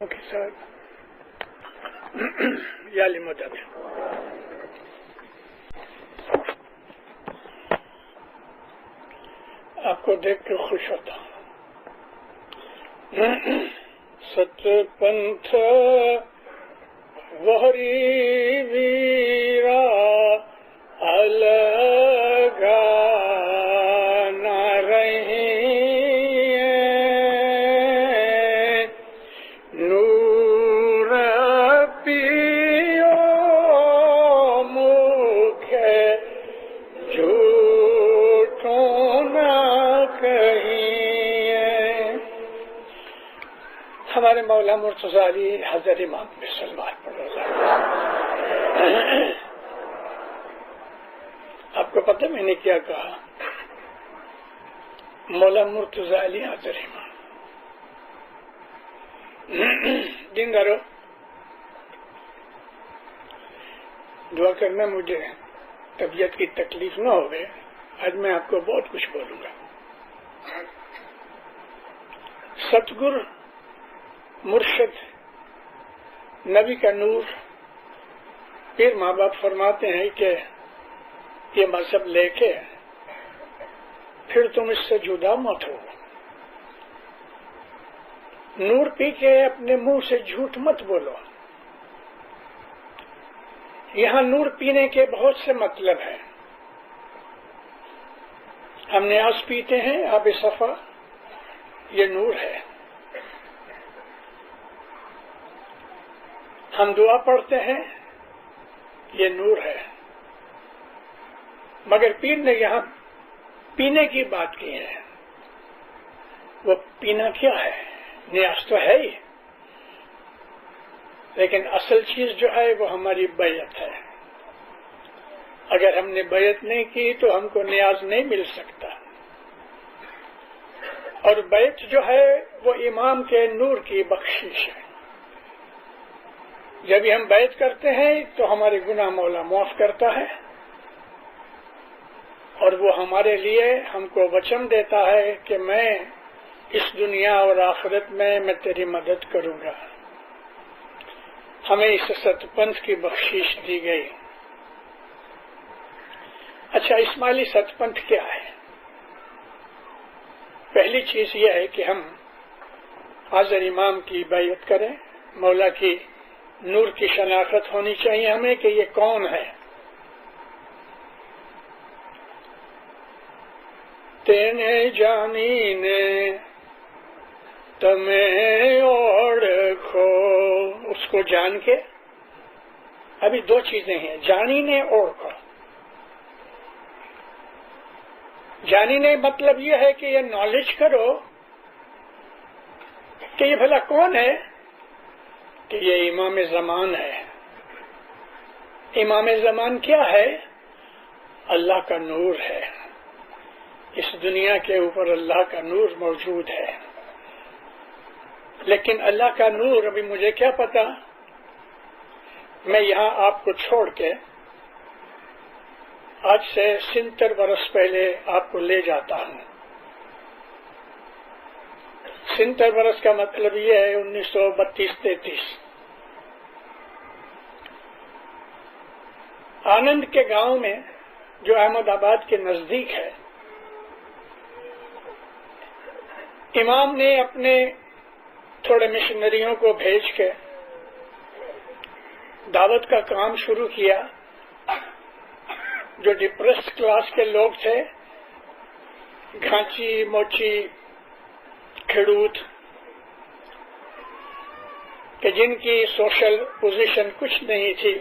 کے ساتھ یا لمدد آپ کو دیکھ کے خوش ہوتا ہوں. ست پنتھ وہری ویرا الگا نہ رہی نور پیو مکھ جھوٹوں نہ کہیں. ہمارے مولا مرتضی علی حضرت امام پہ سلوات پڑھو. آپ کو پتہ میں نے کیا کہا؟ مولا مرتضی علی حضرت امام. دیندارو دعا کرنا مجھے طبیعت کی تکلیف نہ ہوئے. آج میں آپ کو بہت کچھ بولوں گا. ستگر مرشد نبی کا نور پھر ماں باپ فرماتے ہیں کہ یہ مذہب لے کے پھر تم اس سے جدا مت ہو. نور پی کے اپنے منہ سے جھوٹ مت بولو. یہاں نور پینے کے بہت سے مطلب ہیں. ہم نیاز پیتے ہیں آب صفا، یہ نور ہے. ہم دعا پڑھتے ہیں، یہ نور ہے. مگر پیر نے یہاں پینے کی بات کی ہے. وہ پینا کیا ہے؟ نیاز تو ہے ہی، لیکن اصل چیز جو ہے وہ ہماری بیعت ہے. اگر ہم نے بیعت نہیں کی تو ہم کو نیاز نہیں مل سکتا. اور بیعت جو ہے وہ امام کے نور کی بخشش ہے. جب ہم بیعت کرتے ہیں تو ہمارے گناہ مولا معاف کرتا ہے، اور وہ ہمارے لیے ہم کو وچن دیتا ہے کہ میں اس دنیا اور آخرت میں تیری مدد کروں گا. ہمیں اس ست پنتھ کی بخشش دی گئی. اچھا، اسماعیلی ست پنتھ کیا ہے؟ پہلی چیز یہ ہے کہ ہم حاضر امام کی بیعت کریں. مولا کی نور کی شناخت ہونی چاہیے ہمیں کہ یہ کون ہے. تینے جانی نے تمہیں اوڑکھو، اس کو جان کے. ابھی دو چیزیں ہیں، جانی نے اوڑکھو. جانی نے مطلب یہ ہے کہ یہ نالج کرو کہ یہ بھلا کون ہے، کہ یہ امام زمان ہے. امام زمان کیا ہے؟ اللہ کا نور ہے. اس دنیا کے اوپر اللہ کا نور موجود ہے، لیکن اللہ کا نور ابھی مجھے کیا پتا. میں یہاں آپ کو چھوڑ کے آج سے 70 برس پہلے آپ کو لے جاتا ہوں. 70 برس کا مطلب یہ ہے 1932-33. آنند کے گاؤں میں جو احمد آباد کے نزدیک ہے، امام نے اپنے تھوڑے مشنریوں کو بھیج کے دعوت کا کام شروع کیا. جو ڈپریسڈ کلاس کے لوگ تھے، گھانچی موچی کھڑوت، کہ جن کی سوشل پوزیشن کچھ نہیں تھی،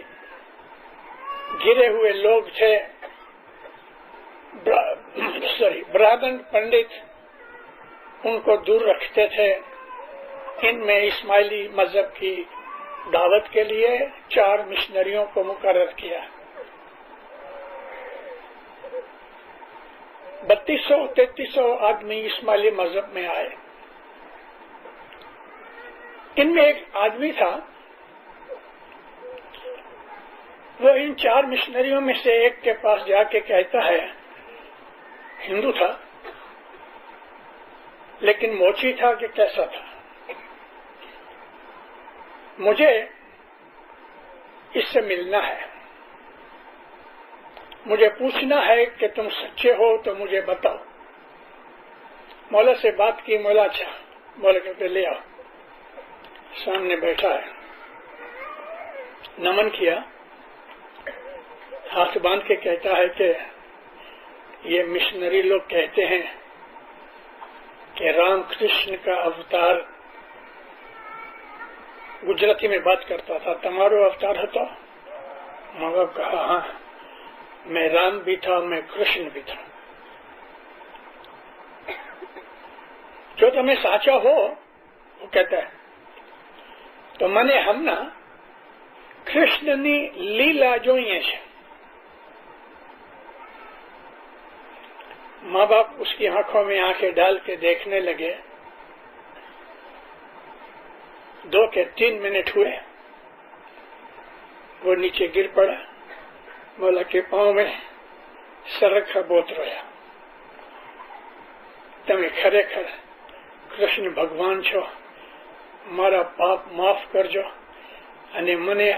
گرے ہوئے لوگ تھے، برہمن پنڈت ان کو دور رکھتے تھے. ان میں اسماعیلی مذہب کی دعوت کے لیے 4 مشنریوں کو مقرر کیا. 3200-3300 آدمی اسماعیلی مذہب میں آئے. ان میں ایک آدمی تھا، وہ ان 4 مشنریوں میں سے ایک کے پاس جا کے کہتا ہے، ہندو تھا لیکن موچی تھا کہ کیسا تھا. مجھے اس سے ملنا ہے، مجھے پوچھنا ہے کہ تم سچے ہو تو مجھے بتاؤ۔ مولا سے بات کی، مولا اچھا، مولا کہتے لے آؤ، سامنے بیٹھا ہے، نمن کیا، ہاتھ باندھ کے کہتا ہے کہ یہ مشنری لوگ کہتے ہیں کہ رام کرشن کا اوتار، گجراتی میں بات کرتا تھا، تمہارو اوتار ہوتا؟ ماں باپ کہا ہاں، میں رام بھی تھا، میں کرشن بھی تھا۔ جو تمہیں ساچا ہو، وہ کہتا ہے تو મને હમણાં કૃષ્ણની લીલા જોઈએ છે۔ ماں باپ اس کی آنکھوں میں آنکھیں ڈال کے دیکھنے لگے، 2 کے 3 منٹ ہوئے، وہ نیچے گر پڑا، مولا کے پاؤں میں સરખા બહુત રોયા۔ તમે ખરેખર કૃષ્ણ ભગવાન છો, મારા પાપ માફ કરજો અને મને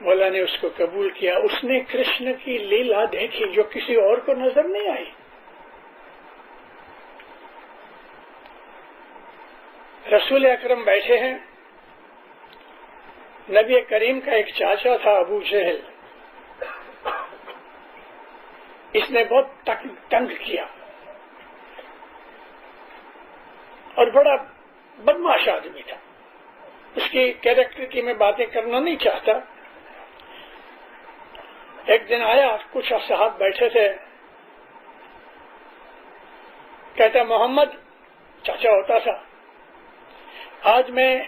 مولا نے اس کو قبول کیا۔ اس نے کرشن کی لیلا دیکھی جو کسی اور کو نظر نہیں آئی۔ رسول اکرم بیٹھے ہیں، نبی کریم کا ایک چاچا تھا ابو جہل، اس نے بہت تنگ کیا اور بڑا بدماش آدمی تھا، اس کی کیریکٹر کی میں باتیں کرنا نہیں چاہتا۔ ایک دن آیا، کچھ صاحب بیٹھے تھے، کہتا محمد، چاچا ہوتا تھا، آج میں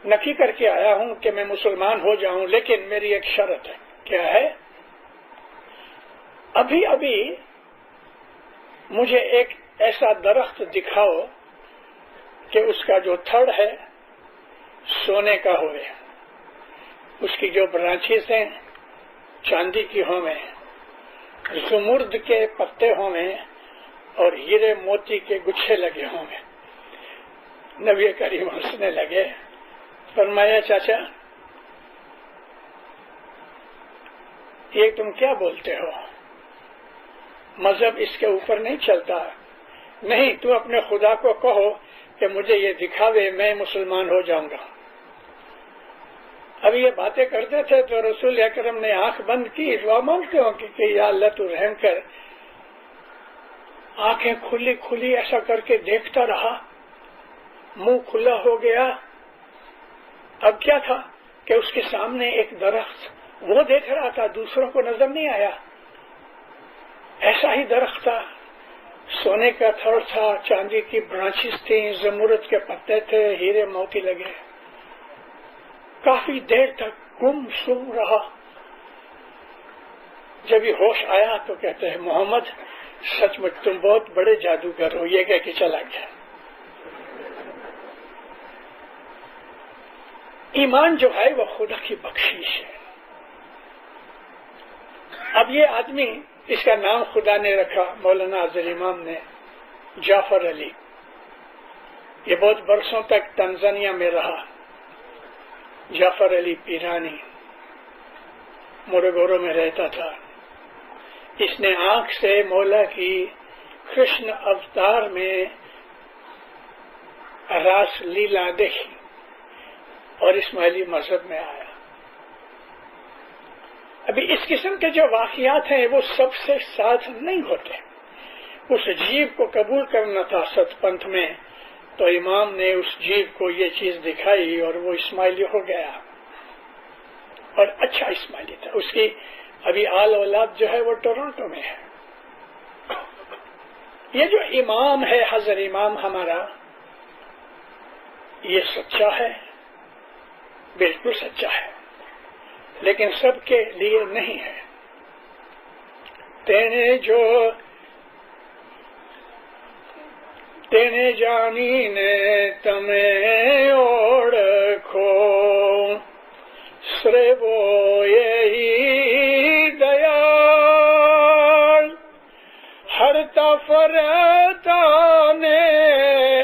نکی کر کے آیا ہوں کہ میں مسلمان ہو جاؤں، لیکن میری ایک شرط ہے۔ کیا ہے؟ ابھی ابھی مجھے ایک ایسا درخت دکھاؤ کہ اس کا جو تھڑ ہے سونے کا ہوئے، اس کی جو برانچز ہیں چاندی کی ہوں میں، زمرد کے پتے ہوں میں اور ہیرے موتی کے گچھے لگے ہوں میں۔ نبی کریم ہنسنے لگے، فرمایا چاچا یہ تم کیا بولتے ہو؟ مذہب اس کے اوپر نہیں چلتا۔ نہیں، تو اپنے خدا کو کہو کہ مجھے یہ دکھاوے، میں مسلمان ہو جاؤں گا۔ اب یہ باتیں کرتے تھے تو رسول اکرم نے آنکھ بند کی، دعا مانگتے ہو کہ یا اللہ تو رحم کر۔ آنکھیں کھلی کھلی ایسا کر کے دیکھتا رہا، منہ کھلا ہو گیا۔ اب کیا تھا کہ اس کے سامنے ایک درخت وہ دیکھ رہا تھا، دوسروں کو نظر نہیں آیا۔ ایسا ہی درخت تھا، سونے کا تھڑ تھا، چاندی کی برانچز تھیں، زمرد کے پتے تھے، ہیرے موتی لگے۔ کافی دیر تک گم سم رہا۔ جب یہ ہوش آیا تو کہتے ہیں محمد سچ مچ تم بہت بڑے جادوگر ہو، یہ کہہ کے چلا گیا۔ ایمان جو ہے وہ خدا کی بخشش ہے۔ اب یہ آدمی، اس کا نام خدا نے رکھا، مولانا اظہر امام نے، جعفر علی، یہ بہت برسوں تک تنزانیہ میں رہا۔ جعفر علی پیرانی موروگورو میں رہتا تھا۔ اس نے آنکھ سے مولا کی کرشن اوتار میں راس لیلا دیکھی اور اسماعیلی مذہب میں آیا۔ ابھی اس قسم کے جو واقعات ہیں وہ سب سے ساتھ نہیں ہوتے۔ اس جیو کو قبول کرنا تھا ست پنتھ میں، تو امام نے اس جیو کو یہ چیز دکھائی اور وہ اسماعیلی ہو گیا، اور اچھا اسماعیلی تھا۔ اس کی ابھی آل اولاد جو ہے وہ ٹورنٹو میں ہے۔ یہ جو امام ہے حضر امام ہمارا، یہ سچا ہے، بالکل سچا ہے، لیکن سب کے لیے نہیں ہے۔ تینے جانی نے تمہیں اوڑکھو، سرے وہ یہی دیال، ہر تفرتا نے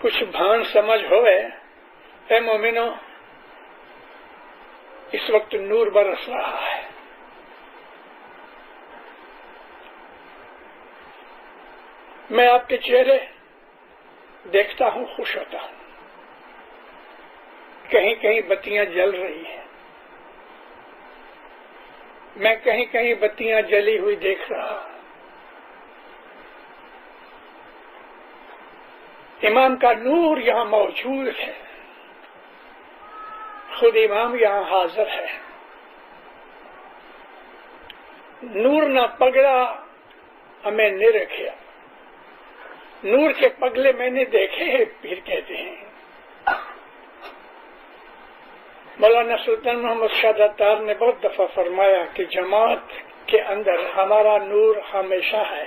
کچھ بھان سمجھ ہوئے، اے مومنو اس وقت نور برس رہا ہے، میں آپ کے چہرے دیکھتا ہوں، خوش ہوتا ہوں، کہیں کہیں بتیاں جل رہی ہیں، میں کہیں کہیں بتیاں جلی ہوئی دیکھ رہا ہوں، امام کا نور یہاں موجود ہے، خود امام یہاں حاضر ہے، نور نہ پگڑا ہمیں نے رکھا، نور کے پگلے میں نے دیکھے ہیں، پیر کہتے ہیں۔ مولانا سلطان محمد شاہ تار نے بہت دفعہ فرمایا کہ جماعت کے اندر ہمارا نور ہمیشہ ہے،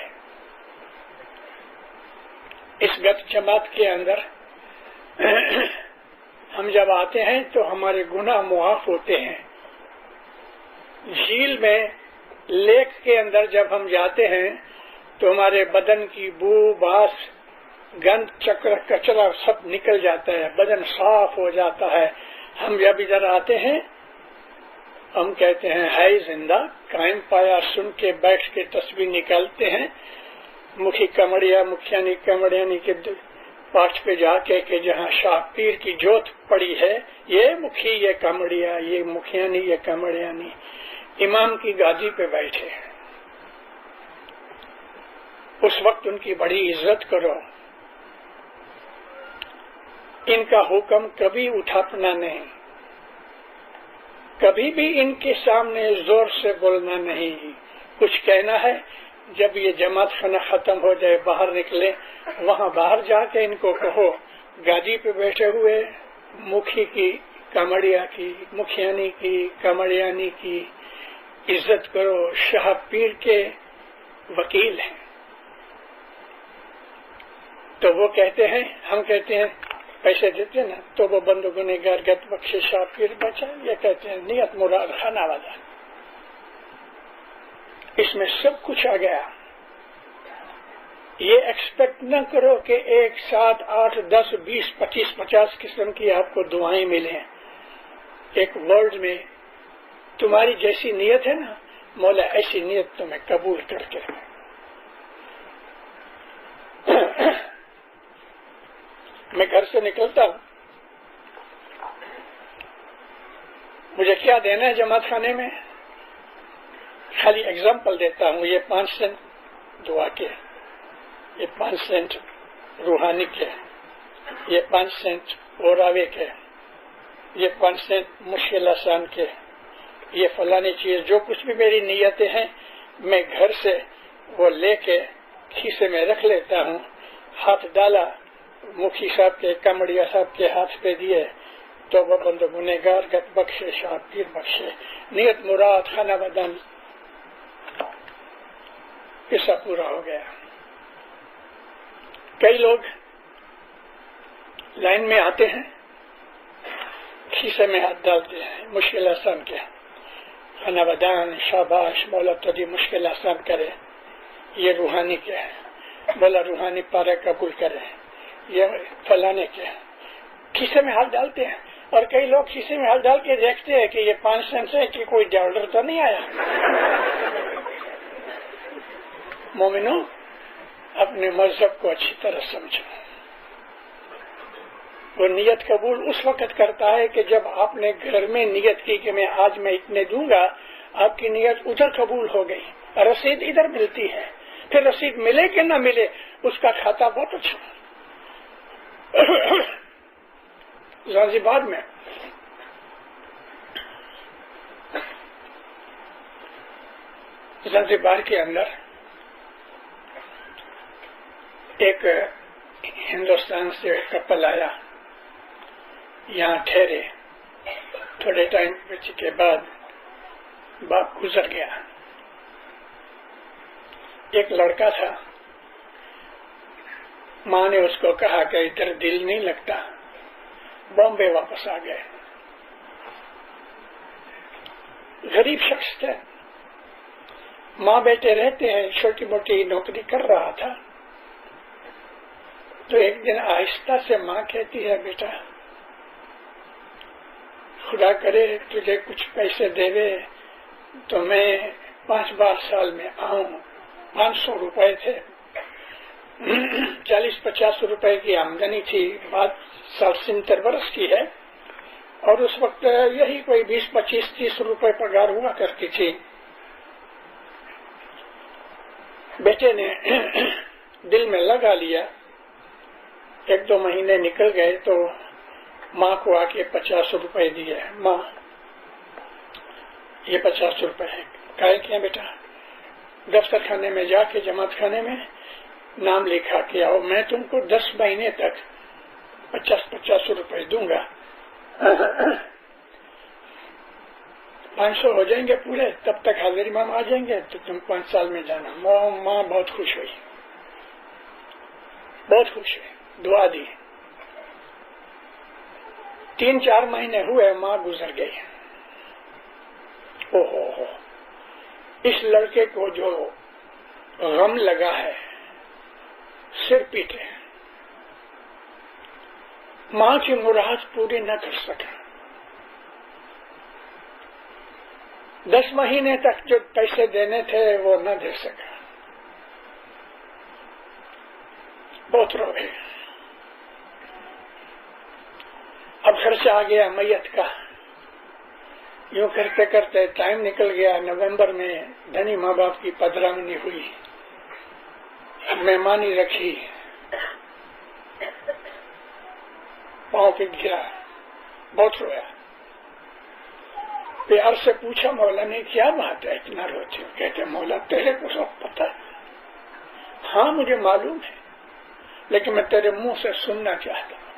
اس گت جماعت کے اندر ہم جب آتے ہیں تو ہمارے گناہ معاف ہوتے ہیں، جھیل میں لیک کے اندر جب ہم جاتے ہیں تو ہمارے بدن کی بو باس گند چکر کچرا سب نکل جاتا ہے، بدن صاف ہو جاتا ہے، ہم جب ادھر آتے ہیں ہم کہتے ہیں ہے زندہ قائم پایا سن کے بیٹھ کے تسبیح نکالتے ہیں، مکھی کمڑیا مکھیانی کمڑیانی کے پاٹ پہ جا کے کہ جہاں شاہ پیر کی جوت پڑی ہے، یہ مکھی یہ کمڑیا یہ مکھیانی یہ کمڑیانی امام کی گادی پہ بیٹھے، اس وقت ان کی بڑی عزت کرو، ان کا حکم کبھی اٹھاپنا نہیں، کبھی بھی ان کے سامنے زور سے بولنا نہیں، کچھ کہنا ہے جب یہ جماعت خانہ ختم ہو جائے باہر نکلے، وہاں باہر جا کے ان کو کہو گادی پہ بیٹھے ہوئے مکھی کی کمڑیا کی مکھیانی کی کمڑیانی کی عزت کرو، شاہ پیر کے وکیل ہیں۔ تو وہ کہتے ہیں، ہم کہتے ہیں پیسے دیتے نا تو وہ بندو گنہگار گت بخشے شاہ پیر بچا، یہ کہتے ہیں نیت مراد خانہ والا، اس میں سب کچھ آ گیا۔ یہ ایکسپیکٹ نہ کرو کہ 1 7 8 10 20 25 50 قسم کی آپ کو دعائیں ملیں، ایک ورلڈ میں تمہاری جیسی نیت ہے نا مولا ایسی نیت تمہیں قبول کر کے میں گھر سے نکلتا ہوں، مجھے کیا دینا ہے جماعت خانے میں، خالی ایگزامپل دیتا ہوں، یہ 5 سینٹ دعا کے، یہ 5 سینٹ روحانی کے، یہ 5 سینٹ اوراوے کے، یہ 5 سینٹ مشکل آسان کے، یہ فلانی چیز جو کچھ بھی میری نیتیں ہیں میں گھر سے وہ لے کے کھیسے میں رکھ لیتا ہوں، ہاتھ ڈالا مکھی صاحب کے کمڑیا صاحب کے ہاتھ پہ دیے تو وہ بندو گنہگار گت بخشے شاہ پیر بخشے، نیت مراد خانہ بدن، قصہ پورا ہو گیا۔ کئی لوگ لائن میں آتے ہیں کھیسے میں ہاتھ ڈالتے ہیں، مشکل آسان کے خانہ بدن شاباش مولا تجھے مشکل آسان کرے، یہ روحانی کے ہے مولا روحانی پارے قبول کرے، یہ فلانے کے کھیسے میں ہاتھ ڈالتے ہیں، اور کئی لوگ کھیسے میں ہاتھ ڈال کے دیکھتے ہیں کہ یہ 5 سینٹ ہے کہ کوئی ڈالر تو نہیں آیا۔ مومنو اپنے مذہب کو اچھی طرح سمجھو، وہ نیت قبول اس وقت کرتا ہے کہ جب آپ نے گھر میں نیت کی کہ میں آج میں اتنے دوں گا، آپ کی نیت ادھر قبول ہو گئی، رسید ادھر ملتی ہے، پھر رسید ملے کہ نہ ملے اس کا کھاتا بہت اچھا۔ زنزبار میں زنزبار کے اندر ایک ہندوستان سے کپل آیا، یہاں ٹھہرے، تھوڑے ٹائم کے بعد باپ گزر گیا، ایک لڑکا تھا، ماں نے اس کو کہا کہ ادھر دل نہیں لگتا، بامبے واپس آ گئے، غریب شخص تھے، ماں بیٹے رہتے ہیں، چھوٹی موٹی نوکری کر رہا تھا، تو ایک دن آہستہ سے ماں کہتی ہے بیٹا خدا کرے تجھے کچھ پیسے دے تو میں 5 بار سال میں آؤں. 500 روپے تھے، 40-50 روپے کی آمدنی تھی. بات 70 برس کی ہے اور اس وقت یہی کوئی 20-25-30 روپے پگار ہوا کرتی تھی. بیٹے نے دل میں لگا لیا. 1-2 مہینے نکل گئے تو ماں کو آ کے 50 روپے دیے. ماں یہ 50 روپے ہے. کہے کیا بیٹا؟ دفتر خانے میں جا کے جماعت خانے میں نام لکھا کے آؤ، میں تم کو 10 مہینے تک 50 روپے دوں گا. 500 ہو جائیں گے پورے، تب تک حاضر امام آ جائیں گے تو تم 5 سال میں جانا. ماں بہت خوش ہوئی، بہت خوش ہوئی، دعا دی. 3-4 مہینے ہوئے، ماں گزر گئی. اوہ اس لڑکے کو جو غم لگا ہے سر پیٹے. ماں کی مراد پوری نہ کر سکا. 10 مہینے تک جو پیسے دینے تھے وہ نہ دے سکا. بہت روئے. اب خرچہ آ گیا میت کا. یوں کرتے کرتے ٹائم نکل گیا. نومبر میں دھنی ماں باپ کی پدرامنی ہوئی، مہمانی رکھی. پاؤں پہ گرا، بہت رویا. پیار سے پوچھا مولا نے کیا بات ہے اتنا روتے ہو؟ کہتے مولا تیرے کو سب پتا ہے. ہاں مجھے معلوم ہے لیکن میں تیرے منہ سے سننا چاہتا ہوں.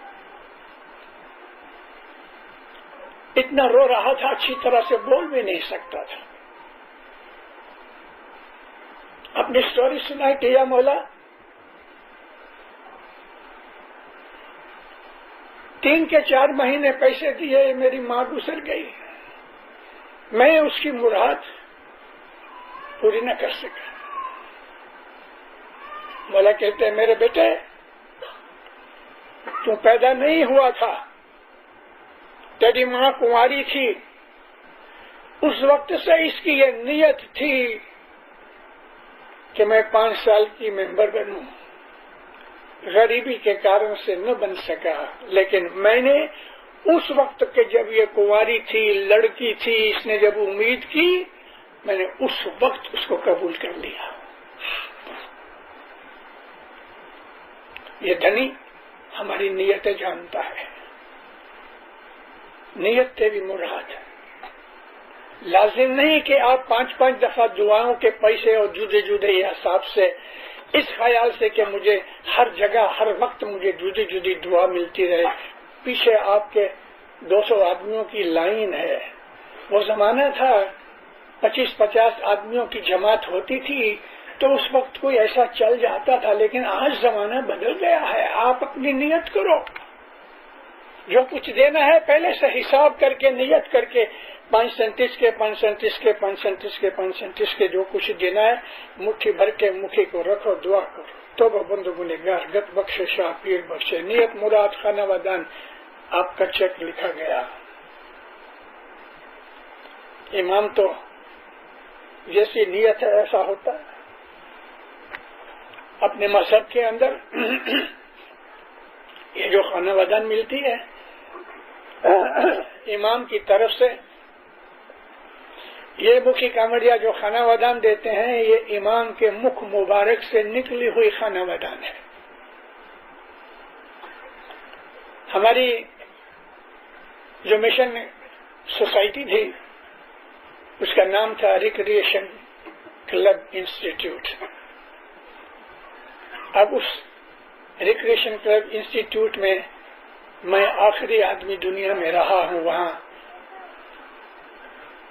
اتنا رو رہا تھا اچھی طرح سے بول بھی نہیں سکتا تھا. اپنی سٹوری سنائی کہ یا مولا 3 کے 4 مہینے پیسے دیے، میری ماں گزر گئی، میں اس کی مراد پوری نہ کر سکا. مولا کہتے ہیں میرے بیٹے تو پیدا نہیں ہوا تھا، تیری ماں کنواری تھی، اس وقت سے اس کی یہ نیت تھی کہ میں 5 سال کی ممبر بنوں. غریبی کے کارن سے نہ بن سکا، لیکن میں نے اس وقت کے جب یہ کنواری تھی، لڑکی تھی، اس نے جب امید کی، میں نے اس وقت اس کو قبول کر لیا. یہ دھنی ہماری نیتیں جانتا ہے. نیت تیری مراد ہے. لازم نہیں کہ آپ 5-5 دفعہ دعاؤں کے پیسے اور جدے جدے حساب سے اس خیال سے کہ مجھے ہر جگہ ہر وقت مجھے جدی جدی دعا ملتی رہے. پیچھے آپ کے 200 آدمیوں کی لائن ہے. وہ زمانہ تھا 25-50 آدمیوں کی جماعت ہوتی تھی تو اس وقت کوئی ایسا چل جاتا تھا، لیکن آج زمانہ بدل گیا ہے. آپ اپنی نیت کرو، جو کچھ دینا ہے پہلے سے حساب کر کے نیت کر کے 5 سینٹس کے 5 سینٹس کے 5 سینٹس کے 5 سینٹس کے جو کچھ دینا ہے مٹھی بھر کے مکھی کو رکھو، دعا کرو. توبہ بندو گنہگار گت بخشے شاہ پیر بخشے. نیت مراد خانہ ودان آپ کا چیک لکھا گیا. امام تو جیسی نیت ہے ایسا ہوتا ہے. اپنے مذہب کے اندر یہ جو خانہ ودان ملتی ہے امام کی طرف سے، یہ مکھی کامڑیا جو خانہ ودان دیتے ہیں یہ امام کے مکھ مبارک سے نکلی ہوئی خانہ ودان ہے. ہماری جو مشن سوسائٹی تھی اس کا نام تھا ریکریشن کلب انسٹیٹیوٹ. اب اس ریکریشن کلب انسٹیٹیوٹ میں میں آخری آدمی دنیا میں رہا ہوں. وہاں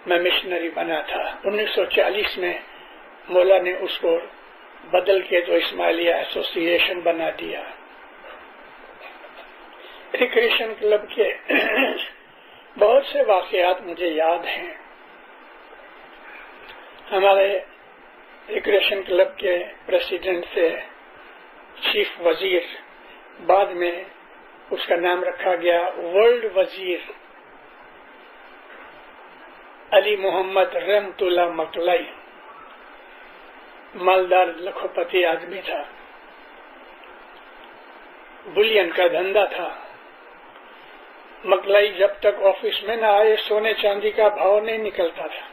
میں مشنری بنا تھا. 1940 میں مولا نے اس کو بدل کے تو اسماعیلیہ ایسوسی ایشن بنا دیا. ریکریشن کلب کے بہت سے واقعات مجھے یاد ہیں. ہمارے ریکریشن کلب کے پریزیڈنٹ تھے چیف وزیر بعد میں اس کا نام رکھا گیا ورلڈ وزیر علی محمد رحمت اللہ مکلائی. مالدار لکھوپتی آدمی تھا، بلین کا دھندا تھا. مکلائی جب تک آفس میں نہ آئے سونے چاندی کا بھاؤ نہیں نکلتا تھا.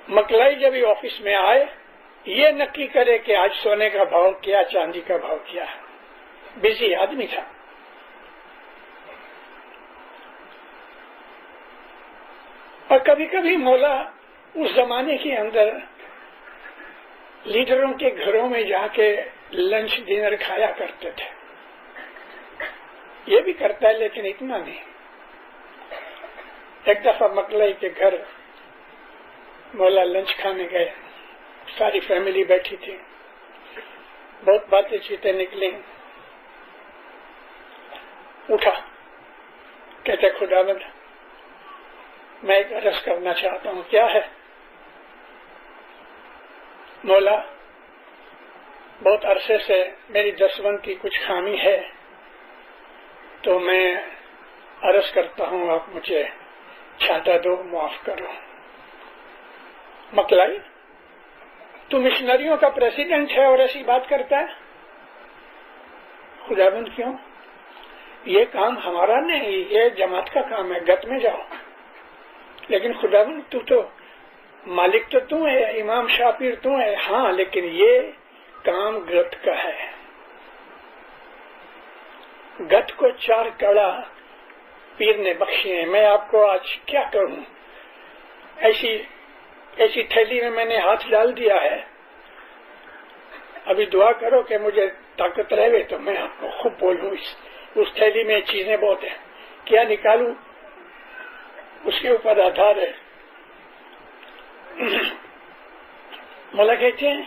مکلائی جب ہی آفس میں آئے یہ نکی کرے کہ آج سونے کا بھاؤ کیا، چاندی کا بھاؤ کیا. بزی آدمی تھا. اور کبھی کبھی مولا اس زمانے کے اندر لیڈروں کے گھروں میں جا کے لنچ ڈنر کھایا کرتے تھے. یہ بھی کرتا ہے لیکن اتنا نہیں. ایک دفعہ مکلائی کے گھر مولا لنچ کھانے گئے، ساری فیملی بیٹھی تھی، بہت باتیں چیتیں نکلی. اٹھا، کہتے خداوند میں ایک عرض کرنا چاہتا ہوں. کیا ہے؟ مولا بہت عرصے سے میری دسوند کی کچھ خامی ہے تو میں عرض کرتا ہوں آپ مجھے چھاٹا دو، معاف کرو. مکلائی تو مشنریوں کا پریزیڈنٹ ہے اور ایسی بات کرتا ہے؟ خداوند کیوں؟ یہ کام ہمارا نہیں، یہ جماعت کا کام ہے، گت میں جاؤ. لیکن خداوند تو مالک تو ہے، امام شاہ پیر تو ہے. ہاں لیکن یہ کام گت کا ہے. گت کو 4 کڑا پیر نے بخشے ہیں. میں آپ کو آج کیا کروں، ایسی تھیلی میں نے ہاتھ ڈال دیا ہے. ابھی دعا کرو کہ مجھے طاقت رہے تو میں آپ کو خوب بولوں. اس تھیلی میں چیزیں بہت ہیں، کیا نکالوں اس کے اوپر آدھار ہے. مولا کہتے ہیں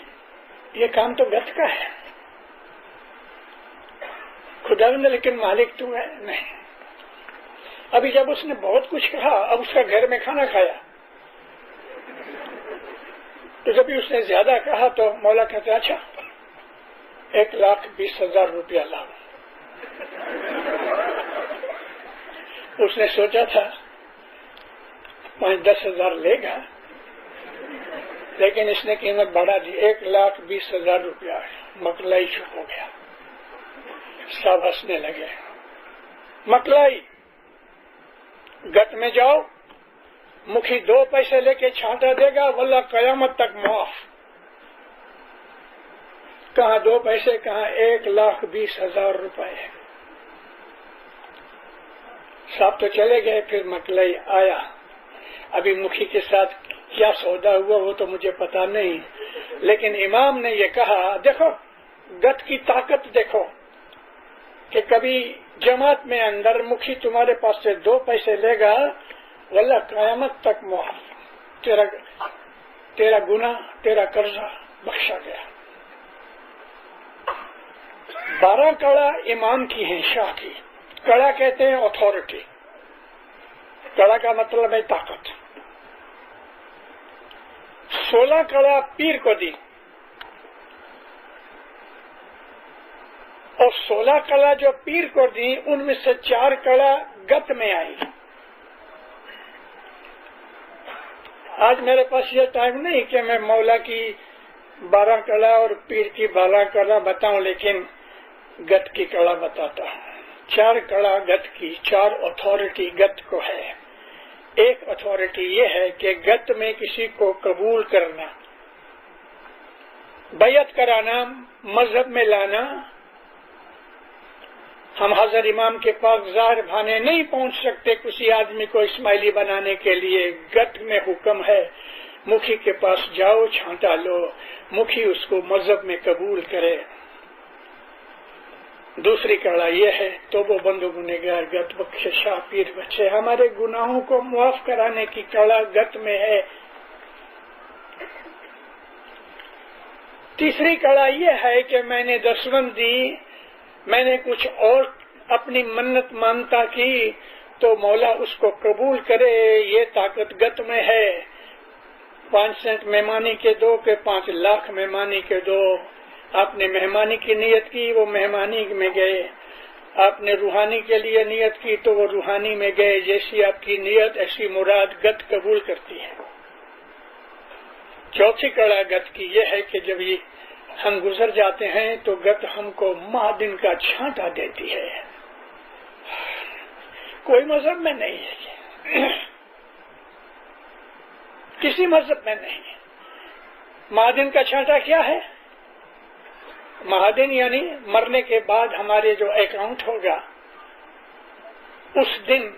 یہ کام تو گت کا ہے خداوند، لیکن مالک تو ہے نہیں. ابھی جب اس نے بہت کچھ کہا، اب اس کا گھر میں کھانا کھایا تو جب اس نے زیادہ کہا تو مولا کہتے اچھا 1,20,000 روپیہ لاؤ. اس نے سوچا تھا 5-10,000 لے گا، لیکن اس نے قیمت بڑھا دی، 1,20,000 روپیہ. مکلائی چپ ہو گیا، سب ہنسنے لگے. مکلائی گت میں جاؤ، مکھی 2 پیسے لے کے چھانٹا دے گا، واللہ قیامت تک معاف. کہاں 2 پیسے، کہاں 1,20,000 روپئے. صاحب تو چلے گئے. پھر مکلائی آیا. ابھی مکھی کے ساتھ کیا سودا ہوا وہ تو مجھے پتا نہیں، لیکن امام نے یہ کہا دیکھو گت کی طاقت دیکھو کہ کبھی جماعت میں اندر مکھی تمہارے پاس سے 2 پیسے لے گا، واللہ قیامت تک معاف. تیرا گناہ، تیرا قرضہ بخشا گیا. 12 کڑا امام کی ہیں، شاہ کی. کڑا کہتے ہیں اتھارٹی. کڑا کا مطلب ہے طاقت. 16 کڑا پیر کو دی اور 16 کڑا جو پیر کو دی ان میں سے 4 کڑا گت میں آئی. آج میرے پاس یہ ٹائم نہیں کہ میں مولا کی 12 کڑا اور پیر کی 12 کڑا بتاؤں، لیکن گت کی کڑا بتاتا ہوں. 4 کڑا گت کی، 4 اتھارٹی گت کو ہے. ایک اتھارٹی یہ ہے کہ گت میں کسی کو قبول کرنا، بیعت کرانا، مذہب میں لانا. ہم حضرت امام کے پاس ظاہر بھانے نہیں پہنچ سکتے کسی آدمی کو اسماعیلی بنانے کے لیے. گت میں حکم ہے مکھی کے پاس جاؤ، چھانٹا لو، مکھی اس کو مذہب میں قبول کرے. دوسری کڑا یہ ہے تو وہ بندو گنہگار گت بخشے شاہ پیر بچے. ہمارے گناہوں کو معاف کرانے کی کڑا گت میں ہے. تیسری کڑا یہ ہے کہ میں نے دسوند دی، میں نے کچھ اور اپنی منت مانتا کی تو مولا اس کو قبول کرے. یہ طاقت گت میں ہے. 5 سینٹ مہمانی کے دو کہ 5 لاکھ مہمانی کے دو. آپ نے مہمانی کی نیت کی، وہ مہمانی میں گئے، آپ نے روحانی کے لیے نیت کی تو وہ روحانی میں گئے۔ جیسی آپ کی نیت ایسی مراد گت قبول کرتی ہے۔ چوتھی کڑا گت کی یہ ہے کہ جب یہ ہم گزر جاتے ہیں تو گت ہم کو معدن کا چھانٹا دیتی ہے۔ کوئی مذہب میں نہیں ہے، کسی مذہب میں نہیں ہے۔ معدن کا چھانٹا کیا ہے؟ معدن یعنی مرنے کے بعد ہمارے جو اکاؤنٹ ہوگا اس دن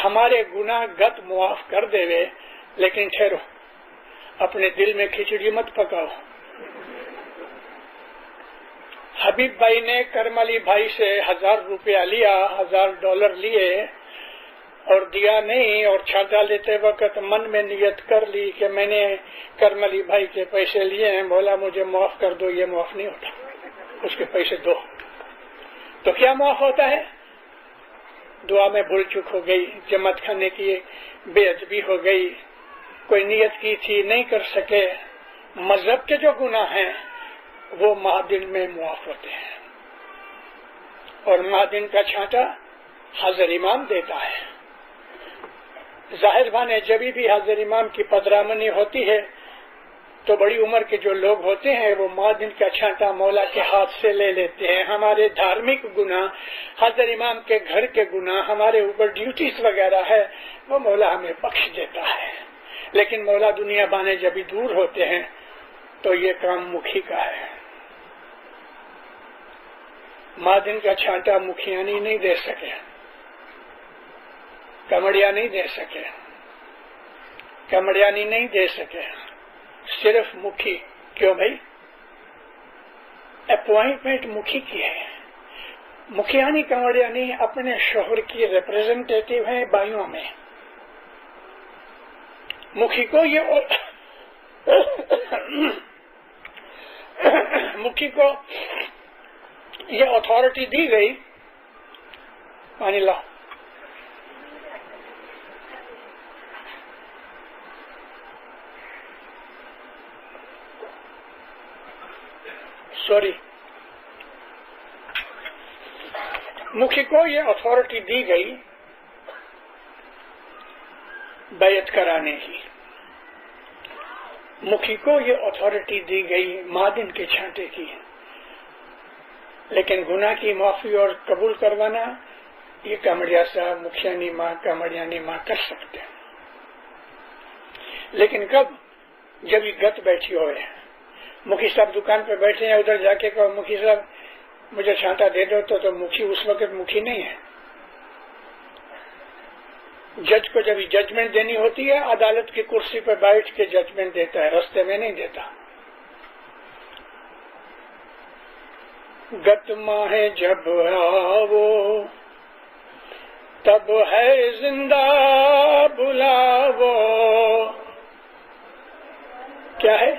ہمارے گناہ گت معاف کر دے وے، لیکن ٹھہرو، اپنے دل میں کھچڑی مت پکاؤ۔ حبیب بھائی نے کرم علی بھائی سے 1000 روپیہ لیا، $1000 لیے اور دیا نہیں، اور چھانٹا لیتے وقت من میں نیت کر لی کہ میں نے کرم علی بھائی کے پیسے لیے ہیں، بولا مجھے معاف کر دو، یہ معاف نہیں ہوتا، اس کے پیسے دو۔ تو کیا معاف ہوتا ہے؟ دعا میں بھول چک ہو گئی، جماعت کھانے کی بے ادبی ہو گئی، کوئی نیت کی تھی نہیں کر سکے۔ مذہب کے جو گناہ ہیں وہ معدن میں معاف ہوتے ہیں، اور معدن کا چھانٹا حاضر امام دیتا ہے۔ ظاہر بانے جبھی بھی حاضر امام کی پدرامنی ہوتی ہے تو بڑی عمر کے جو لوگ ہوتے ہیں وہ معدن کا چھانٹا مولا کے ہاتھ سے لے لیتے ہیں۔ ہمارے دھارمک گناہ، حاضر امام کے گھر کے گناہ، ہمارے اوپر ڈیوٹیز وغیرہ ہے، وہ مولا ہمیں بخش دیتا ہے۔ لیکن مولا دنیا بانے جبھی دور ہوتے ہیں تو یہ کام مکھی کا ہے۔ معدن کا چھانٹا مکھیانی نہیں دے سکے، کمڑیا نہیں دے سکے، کمڑیانی نہیں دے سکے، صرف مکھی۔ کیوں بھائی؟ اپوائنٹمنٹ مکھی کی ہے۔ مکھیانی کمڑیانی اپنے شوہر کی ریپریزنٹیٹیو ہیں بائیوں میں۔ مکھی کو یہ اتھارٹی دی گئی، پانی لاؤ، سوری، مکھی کو یہ اتھارٹی دی گئی بیعت کرانے کی، مکھی کو یہ اتھارٹی دی گئی معدن کے چھانٹے کی، لیکن گناہ کی معافی اور قبول کروانا یہ کمڑیا صاحب، مکھیانی ماں، کمڑیانی ماں کر سکتے ہیں۔ لیکن کب؟ جب یہ گت بیٹھی ہوئے، مکھی صاحب دکان پہ بیٹھے ہیں، ادھر جا کے کہو مکھی صاحب مجھے چھانٹا دے دو، تو مکھی اس وقت مکھی نہیں ہے۔ جج کو جب ججمنٹ دینی ہوتی ہے عدالت کی کرسی پہ بیٹھ کے ججمنٹ دیتا ہے، رستے میں نہیں دیتا۔ گت ماہ جب آو تب ہے زندہ بلاو، کیا ہے؟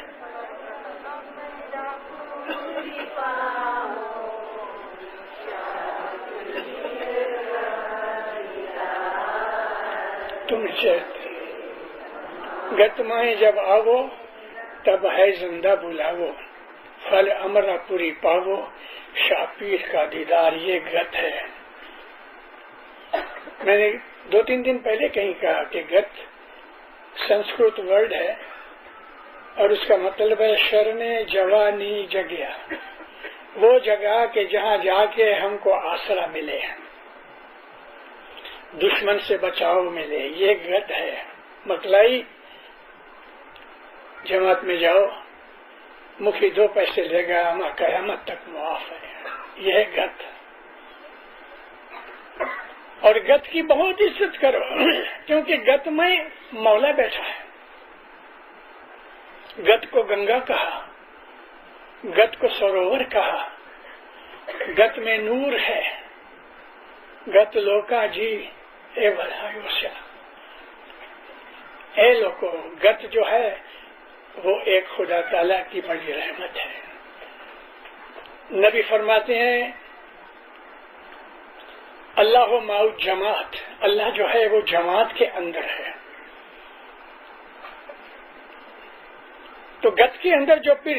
تم گت ماہ جب آو تب ہے زندہ بلاو، پھل امرا پوری پاو، شاہ پیر کا دیدار، یہ گت ہے۔ میں نے 2-3 دن پہلے کہیں کہا کہ گت سنسکرت ورڈ ہے اور اس کا مطلب ہے شرنے جوانی جگیا، وہ جگہ کہ جہاں جا کے ہم کو آسرا ملے، دشمن سے بچاؤ ملے، یہ گت ہے۔ مکلائی جماعت میں جاؤ، مکھی 2 پیسے لے گا، ہمارا قیامت تک معاف ہے، یہ ہے گت۔ اور گت کی بہت عزت کرو، کیونکہ گت میں مولا بیٹھا ہے۔ گت کو گنگا کہا، گت کو سروور کہا، گت میں نور ہے، گت لوکا جی اے بھلایوشا، اے لوگو، گت جو ہے وہ ایک خدا تعالی کی بڑی رحمت ہے۔ نبی فرماتے ہیں اللہ مع جماعت، اللہ جو ہے وہ جماعت کے اندر ہے۔ تو گت کے اندر جو پھر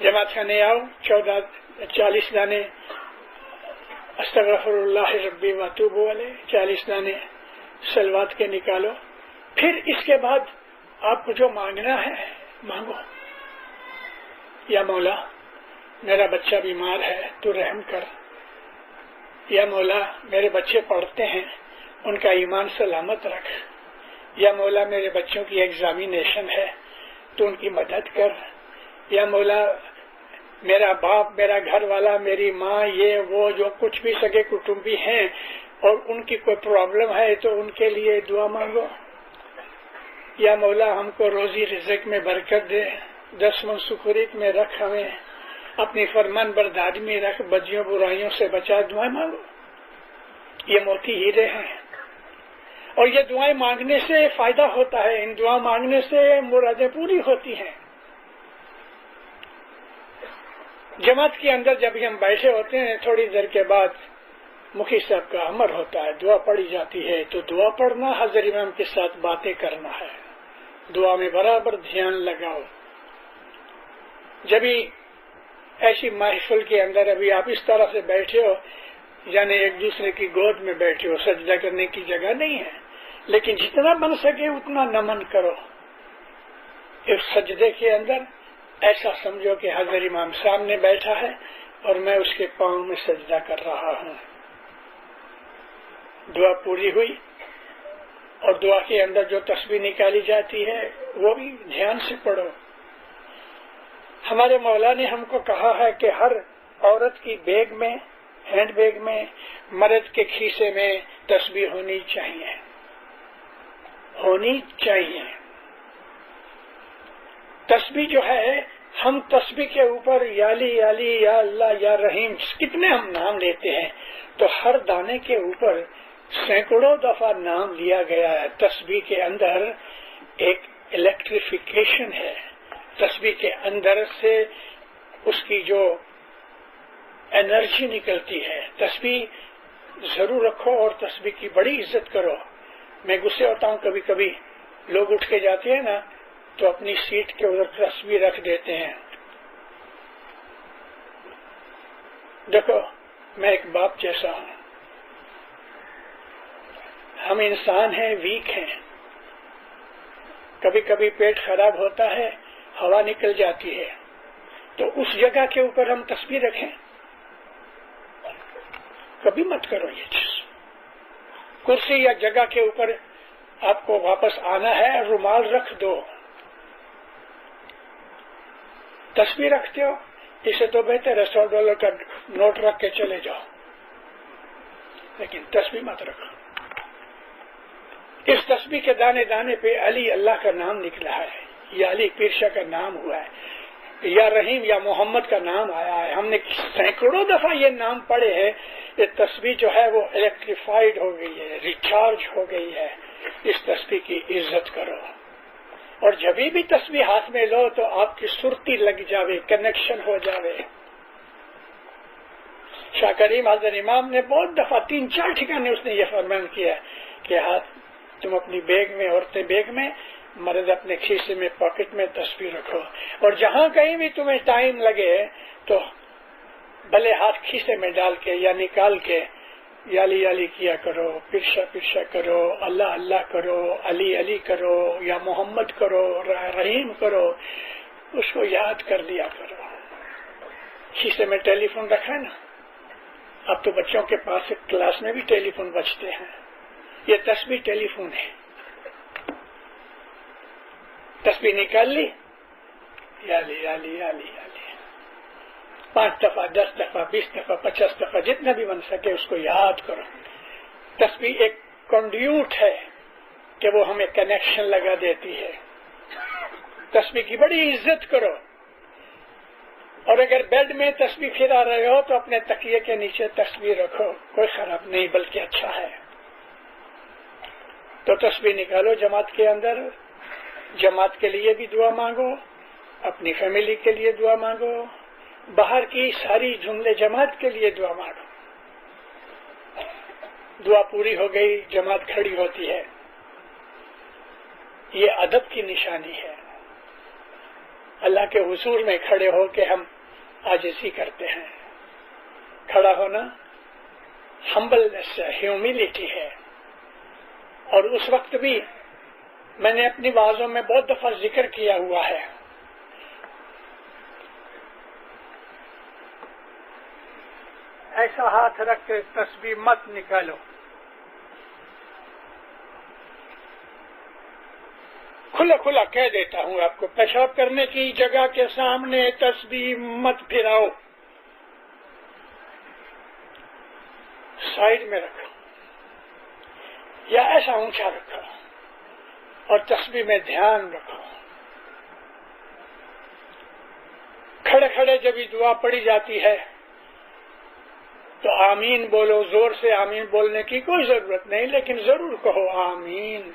جماعت خانے آؤ 40 دانے استغفر اللہ ربی واتوب علیہ 40 دانے صلوات کے نکالو. پھر اس کے بعد آپ کو جو مانگنا ہے مانگو. یا مولا میرا بچہ بیمار ہے تو رحم کر. یا مولا میرے بچے پڑھتے ہیں ان کا ایمان سلامت رکھ. یا مولا میرے بچوں کی ایگزامینیشن ہے تو ان کی مدد کر. یا مولا میرا باپ میرا گھر والا میری ماں یہ وہ جو کچھ بھی سگے کٹمبی ہیں اور ان کی کوئی پرابلم ہے تو ان کے لیے دعا مانگو. یا مولا ہم کو روزی رزق میں برکت دے, 10 من سکھریت میں رکھ, ہمیں اپنی فرمان برداری میں رکھ, بدیوں برائیوں سے بچا. دعائیں مانگو. یہ موتی ہیرے ہیں اور یہ دعائیں مانگنے سے فائدہ ہوتا ہے. ان دعا مانگنے سے مرادیں پوری ہوتی ہیں. جماعت کے اندر جب ہم بیٹھے ہوتے ہیں تھوڑی دیر کے بعد مخی صاحب کا امر ہوتا ہے, دعا پڑھی جاتی ہے. تو دعا پڑھنا حضرت امام کے ساتھ باتیں کرنا ہے. دعا میں برابر دھیان لگاؤ. جبھی ایسی محفل کے اندر ابھی آپ اس طرح سے بیٹھے ہو یعنی ایک دوسرے کی گود میں بیٹھے ہو, سجدہ کرنے کی جگہ نہیں ہے, لیکن جتنا بن سکے اتنا نمن کرو. اس سجدے کے اندر ایسا سمجھو کہ حضرت امام سامنے بیٹھا ہے اور میں اس کے پاؤں میں سجدہ کر رہا ہوں. دعا پوری ہوئی اور دعا کے اندر جو تسبیح نکالی جاتی ہے وہ بھی دھیان سے پڑھو. ہمارے مولا نے ہم کو کہا ہے کہ ہر عورت کی بیگ میں, ہینڈ بیگ میں, مرد کے کھیسے میں تسبیح ہونی چاہیے. تسبیح جو ہے ہم تسبیح کے اوپر یا علی یا علی یا اللہ یا رحیم کتنے ہم نام لیتے ہیں تو ہر دانے کے اوپر سینکڑوں دفعہ نام لیا گیا ہے. تسبیح کے اندر ایک الیکٹریفیکیشن ہے. تسبیح کے اندر سے اس کی جو انرجی نکلتی ہے. تسبیح ضرور رکھو اور تسبیح کی بڑی عزت کرو. میں غصے ہوتا ہوں کبھی کبھی لوگ اٹھ کے جاتے ہیں نا تو اپنی سیٹ کے ادھر تسبیح رکھ دیتے ہیں. دیکھو میں ایک باپ جیسا ہوں, ہم انسان ہیں, ویک ہیں, کبھی کبھی پیٹ خراب ہوتا ہے, ہوا نکل جاتی ہے تو اس جگہ کے اوپر ہم تسبیح رکھیں. کبھی مت کرو یہ چیز. کرسی یا جگہ کے اوپر آپ کو واپس آنا ہے, رومال رکھ دو. تسبیح رکھتے ہو اسے تو بہتر ہے $100 کا نوٹ رکھ کے چلے جاؤ, لیکن تسبیح مت رکھو. اس تسبیح کے دانے دانے پہ علی اللہ کا نام نکلا ہے, یا علی پیر شاہ کا نام ہوا ہے, یا رحیم یا محمد کا نام آیا ہے. ہم نے سینکڑوں دفعہ یہ نام پڑھے ہیں. یہ تسبیح جو ہے وہ الیکٹریفائڈ ہو گئی ہے, ریچارج ہو گئی ہے. اس تسبیح کی عزت کرو اور جبھی بھی تسبیح ہاتھ میں لو تو آپ کی سرتی لگ جاوے, کنیکشن ہو جاوے. شاہ کریم حضرت امام نے بہت دفعہ 3-4 ٹھکانے اس نے یہ فرمان کیا کہ ہاتھ تم اپنی بیگ میں, عورتیں بیگ میں, مرد اپنے کھیسے میں پاکٹ میں تسبیح رکھو. اور جہاں کہیں بھی تمہیں ٹائم لگے تو بھلے ہاتھ کھیسے میں ڈال کے یا نکال کے یا علی علی کیا کرو, پرشا پرشا کرو, اللہ اللہ کرو, علی علی کرو, یا محمد کرو, رحیم کرو. اس کو یاد کر دیا کرو. کھیسے میں ٹیلی فون رکھا ہے نا, اب تو بچوں کے پاس کلاس میں بھی ٹیلی فون بجتے ہیں. یہ تسبیح ٹیلی فون ہے. تسبیح نکال لی, یا علی علی علی علی 5 دفعہ 10 دفعہ 20 دفعہ 50 دفعہ جتنا بھی بن سکے اس کو یاد کرو. تسبیح ایک کنڈیوٹ ہے کہ وہ ہمیں کنیکشن لگا دیتی ہے. تسبیح کی بڑی عزت کرو. اور اگر بیڈ میں تسبیح پھرا رہے ہو تو اپنے تکیے کے نیچے تسبیح رکھو, کوئی خراب نہیں بلکہ اچھا ہے. تو تسبیح نکالو جماعت کے اندر, جماعت کے لیے بھی دعا مانگو, اپنی فیملی کے لیے دعا مانگو, باہر کی ساری جملے جماعت کے لیے دعا مانگو. دعا پوری ہو گئی, جماعت کھڑی ہوتی ہے. یہ ادب کی نشانی ہے. اللہ کے حضور میں کھڑے ہو کے ہم عاجزی کرتے ہیں. کھڑا ہونا ہمبلنس ہے، ہیوملٹی ہے. اور اس وقت بھی میں نے اپنی وعظوں میں بہت دفعہ ذکر کیا ہوا ہے، ایسا ہاتھ رکھ کے تسبیح مت نکالو. کھلا کھلا کہہ دیتا ہوں آپ کو، پیشاب کرنے کی جگہ کے سامنے تسبیح مت پھراؤ، سائڈ میں رکھو یا ایسا اونچا رکھو اور تسبیح میں دھیان رکھو. کھڑے کھڑے جب یہ دعا پڑھی جاتی ہے تو آمین بولو. زور سے آمین بولنے کی کوئی ضرورت نہیں، لیکن ضرور کہو آمین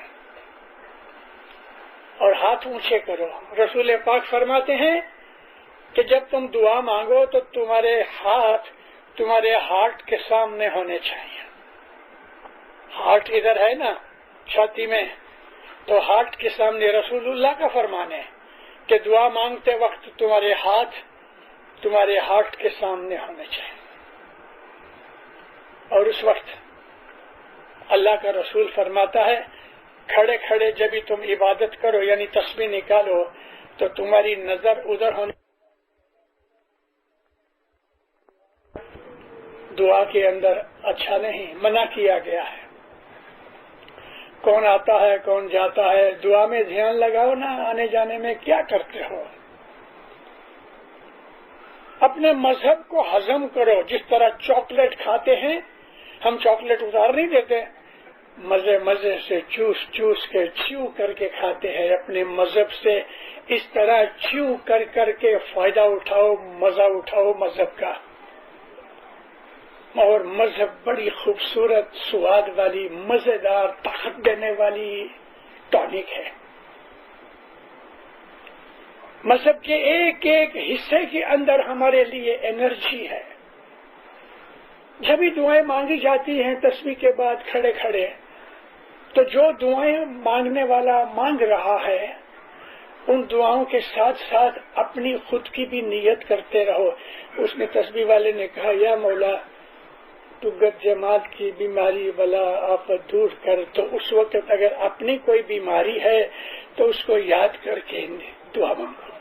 اور ہاتھ اونچے کرو. رسول پاک فرماتے ہیں کہ جب تم دعا مانگو تو تمہارے ہاتھ تمہارے ہارٹ کے سامنے ہونے چاہیے. ہارٹ ادھر ہے نا چھاتی میں، تو ہارٹ کے سامنے. رسول اللہ کا فرمان ہے کہ دعا مانگتے وقت تمہارے ہاتھ تمہارے ہارٹ کے سامنے ہونے چاہیے. اور اس وقت اللہ کا رسول فرماتا ہے کھڑے کھڑے جب بھی تم عبادت کرو یعنی تسبیح نکالو تو تمہاری نظر ادھر ہونے. دعا کے اندر اچھا نہیں، منع کیا گیا ہے. کون آتا ہے کون جاتا ہے، دعا میں دھیان لگاؤ نا، آنے جانے میں کیا کرتے ہو. اپنے مذہب کو ہضم کرو. جس طرح چاکلیٹ کھاتے ہیں، ہم چاکلیٹ اتار نہیں دیتے، مزے مزے سے چوس چوس کے چیو کر کے کھاتے ہیں. اپنے مذہب سے اس طرح چیو کر کر کے فائدہ اٹھاؤ، مزہ اٹھاؤ مذہب کا. اور مذہب بڑی خوبصورت، سواد والی، مزیدار، طاقت دینے والی ٹانک ہے. مذہب کے ایک ایک حصے کے اندر ہمارے لیے انرجی ہے. جب بھی دعائیں مانگی جاتی ہیں تسبیح کے بعد کھڑے کھڑے، تو جو دعائیں مانگنے والا مانگ رہا ہے ان دعاؤں کے ساتھ ساتھ اپنی خود کی بھی نیت کرتے رہو. اس نے تسبیح والے نے کہا یا مولا تو گد جماعت کی بیماری بلا آفت دور کر. تو اس وقت اگر اپنی کوئی بیماری ہے تو اس کو یاد کر کے دعا مانگو،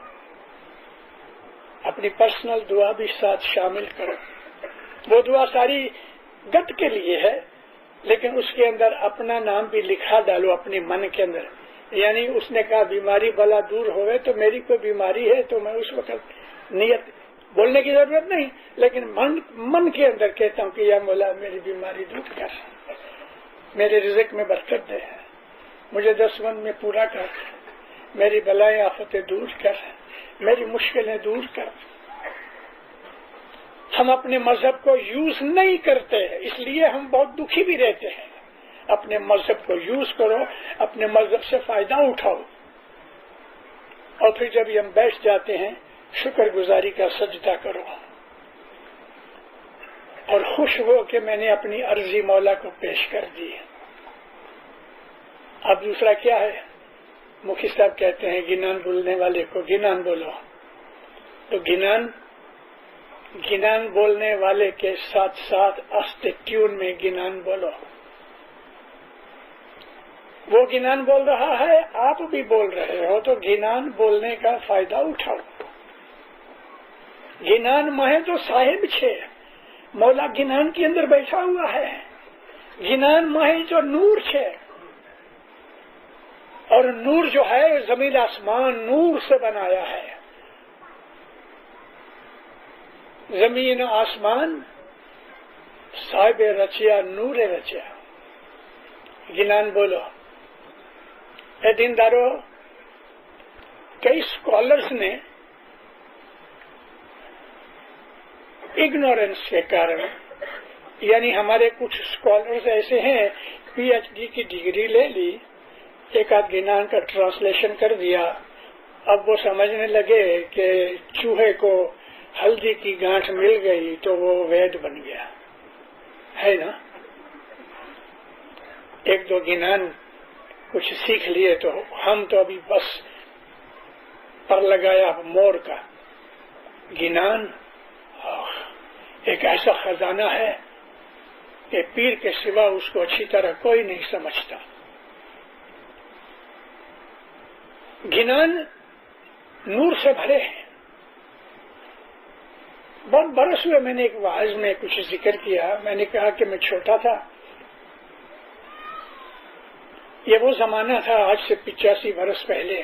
اپنی پرسنل دعا بھی ساتھ شامل کرو. وہ دعا ساری گد کے لیے ہے لیکن اس کے اندر اپنا نام بھی لکھا ڈالو اپنے من کے اندر. یعنی اس نے کہا بیماری بلا دور ہوئے تو میری کوئی بیماری ہے تو میں اس وقت نیت بولنے کی ضرورت نہیں لیکن من کے اندر کہتا ہوں کہ یا مولا میری بیماری دور کر، میرے رزق میں برکت دے، مجھے 10 من میں پورا کر، میری بلائیں آفتیں دور کر، میری مشکلیں دور کر. ہم اپنے مذہب کو یوز نہیں کرتے اس لیے ہم بہت دکھی بھی رہتے ہیں. اپنے مذہب کو یوز کرو، اپنے مذہب سے فائدہ اٹھاؤ. اور پھر جب ہم بیٹھ جاتے ہیں شکر گزاری کا سجدہ کرو اور خوش ہو کہ میں نے اپنی عرضی مولا کو پیش کر دی. اب دوسرا کیا ہے؟ مفتی صاحب کہتے ہیں گنان بولنے والے کو گنان بولو. تو گنان بولنے والے کے ساتھ ساتھ آستہ ٹیون میں گنان بولو. وہ گنان بول رہا ہے، آپ بھی بول رہے ہو، تو گنان بولنے کا فائدہ اٹھاؤ. گنان ماہ تو صاحب چھے، مولا گنان کے اندر بیٹھا ہوا ہے. گنان ماہ جو نور چھے، اور نور جو ہے زمین آسمان نور سے بنایا ہے. زمین آسمان صاحب رچیا نور رچیا. گنان بولو. اے دیندارو، کئی اسکالرس نے اگنورینس کے کارن، یعنی ہمارے کچھ اسکالرس ایسے ہیں پی ایچ ڈی کی ڈگری لے لی، ایک آدھ گنان کا ٹرانسلیشن کر دیا، اب وہ سمجھنے لگے کہ چوہے کو ہلدی کی گانٹھ مل گئی تو وہ وید بن گیا ہے نا. ایک دو گنان کچھ سیکھ لیے تو ہم تو ابھی بس پر لگایا مور کا گنان ایک ایسا خزانہ ہے کہ پیر کے سوا اس کو اچھی طرح کوئی نہیں سمجھتا. گنان نور سے بھرے ہیں. بہت برس ہوئے میں نے ایک واعظ میں کچھ ذکر کیا. میں نے کہا کہ میں چھوٹا تھا. یہ وہ زمانہ تھا آج سے 85 برس پہلے.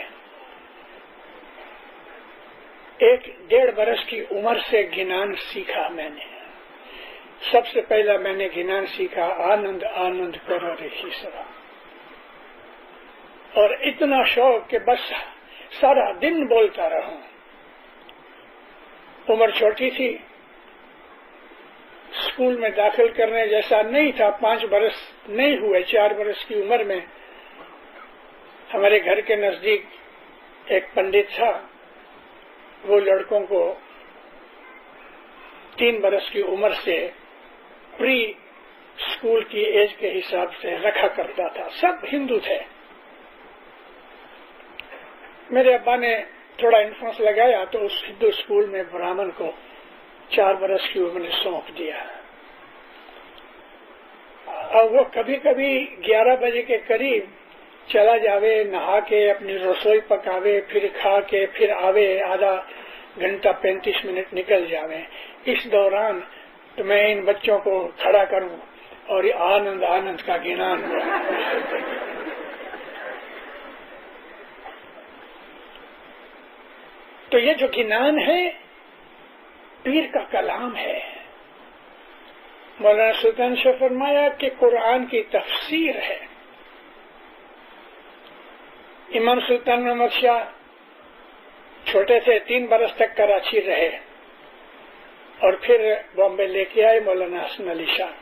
1.5 برس کی عمر سے گنان سیکھا میں نے. سب سے پہلا میں نے گنان سیکھا آنند آنند کرو رہی سرا. اور اتنا شوق کہ بس سارا دن بولتا رہوں. عمر چھوٹی تھی, اسکول میں داخل کرنے جیسا نہیں تھا. 5 برس نہیں ہوئے, 4 برس کی عمر میں ہمارے گھر کے نزدیک ایک پنڈت تھا. وہ لڑکوں کو 3 برس کی عمر سے پری اسکول کی ایج کے حساب سے رکھا کرتا تھا. سب ہندو تھے. میرے ابا نے تھوڑا انفلوئنس لگایا تو اس ہندو اسکول میں برہمن کو 4 برس کی عمر نے سونپ دیا. اور وہ کبھی کبھی 11 بجے کے قریب چلا جاوے, نہا کے اپنی رسوئی پکاوے, پھر کھا کے پھر آوے, آدھا گھنٹہ 35 منٹ نکل جاوے. اس دوران تو میں ان بچوں کو کھڑا کروں اور یہ آنند آنند کا گنان ہوا. تو یہ جو گنان ہے پیر کا کلام ہے. مولانا سلطان شاہ فرمایا کہ قرآن کی تفسیر ہے. امام سلطان محمد شاہ چھوٹے تھے, 3 برس تک کراچی رہے اور پھر بامبے لے کے آئے مولانا حسن علی شاہ.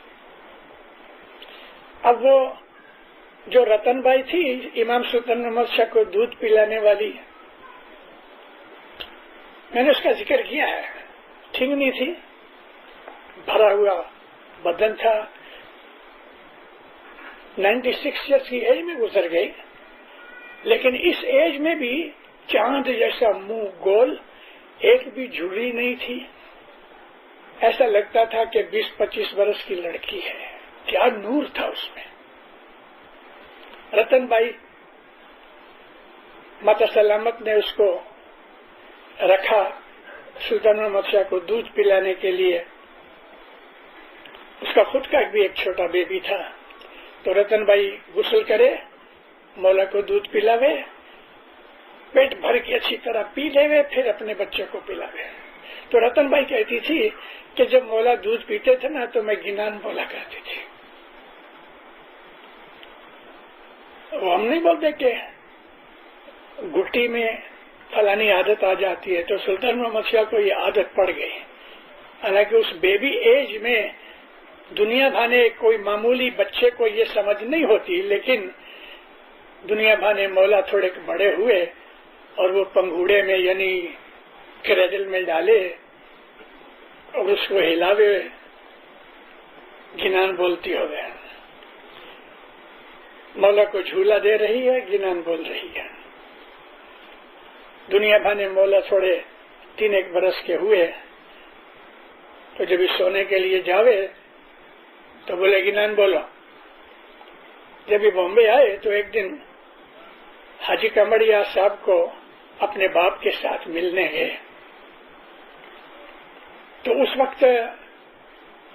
اب وہ جو رتن بائی تھی امام سلطان محمد شاہ کو دودھ پلانے والی, میں نے اس کا ذکر کیا ہے. ٹھنگنی تھی, بھرا ہوا بدن تھا, 96 ایئرس کی ایج میں گزر گئی. لیکن اس ایج میں بھی چاند جیسا منہ گول, ایک بھی جھری نہیں تھی. ایسا لگتا تھا کہ 20-25 برس کی لڑکی ہے. کیا نور تھا اس میں. رتن بائی ماتا سلامت نے اس کو رکھا سلطان محمد شاہ کو دودھ پلانے کے لیے. اس کا خود کا بھی ایک چھوٹا بیبی تھا. تو رتن بائی غسل کرے, مولا کو دودھ پلاوے, پیٹ بھر کے اچھی طرح پی لے, پھر اپنے بچے کو پلاوے. تو رتن بائی کہتی تھی کہ جب مولا دودھ پیتے تھے نا تو میں گنان بولا کرتی تھی. وہ ہم نہیں بولتے کہ گٹی میں فلانی عادت آ جاتی ہے, تو سلطان محمد شاہ کو یہ عادت پڑ گئی. حالانکہ اس بیبی ایج میں دنیا بھانے کوئی معمولی بچے کو یہ سمجھ نہیں ہوتی, لیکن دنیا بھانے مولا تھوڑے بڑے ہوئے اور وہ پنگوڑے میں یعنی کریڈل میں ڈالے اور اس کو ہلاوے, گنان بولتی ہو گئے. مولا کو جھولا دے رہی ہے, گنان بول رہی ہے. دنیا بھانے مولا تھوڑے 3-1 برس کے ہوئے تو جب سونے کے لیے جاوے تو بولے گنان بولو. جب یہ بامبے آئے تو ایک دن حاجی کمڑیا صاحب کو اپنے باپ کے ساتھ ملنے گئے. تو اس وقت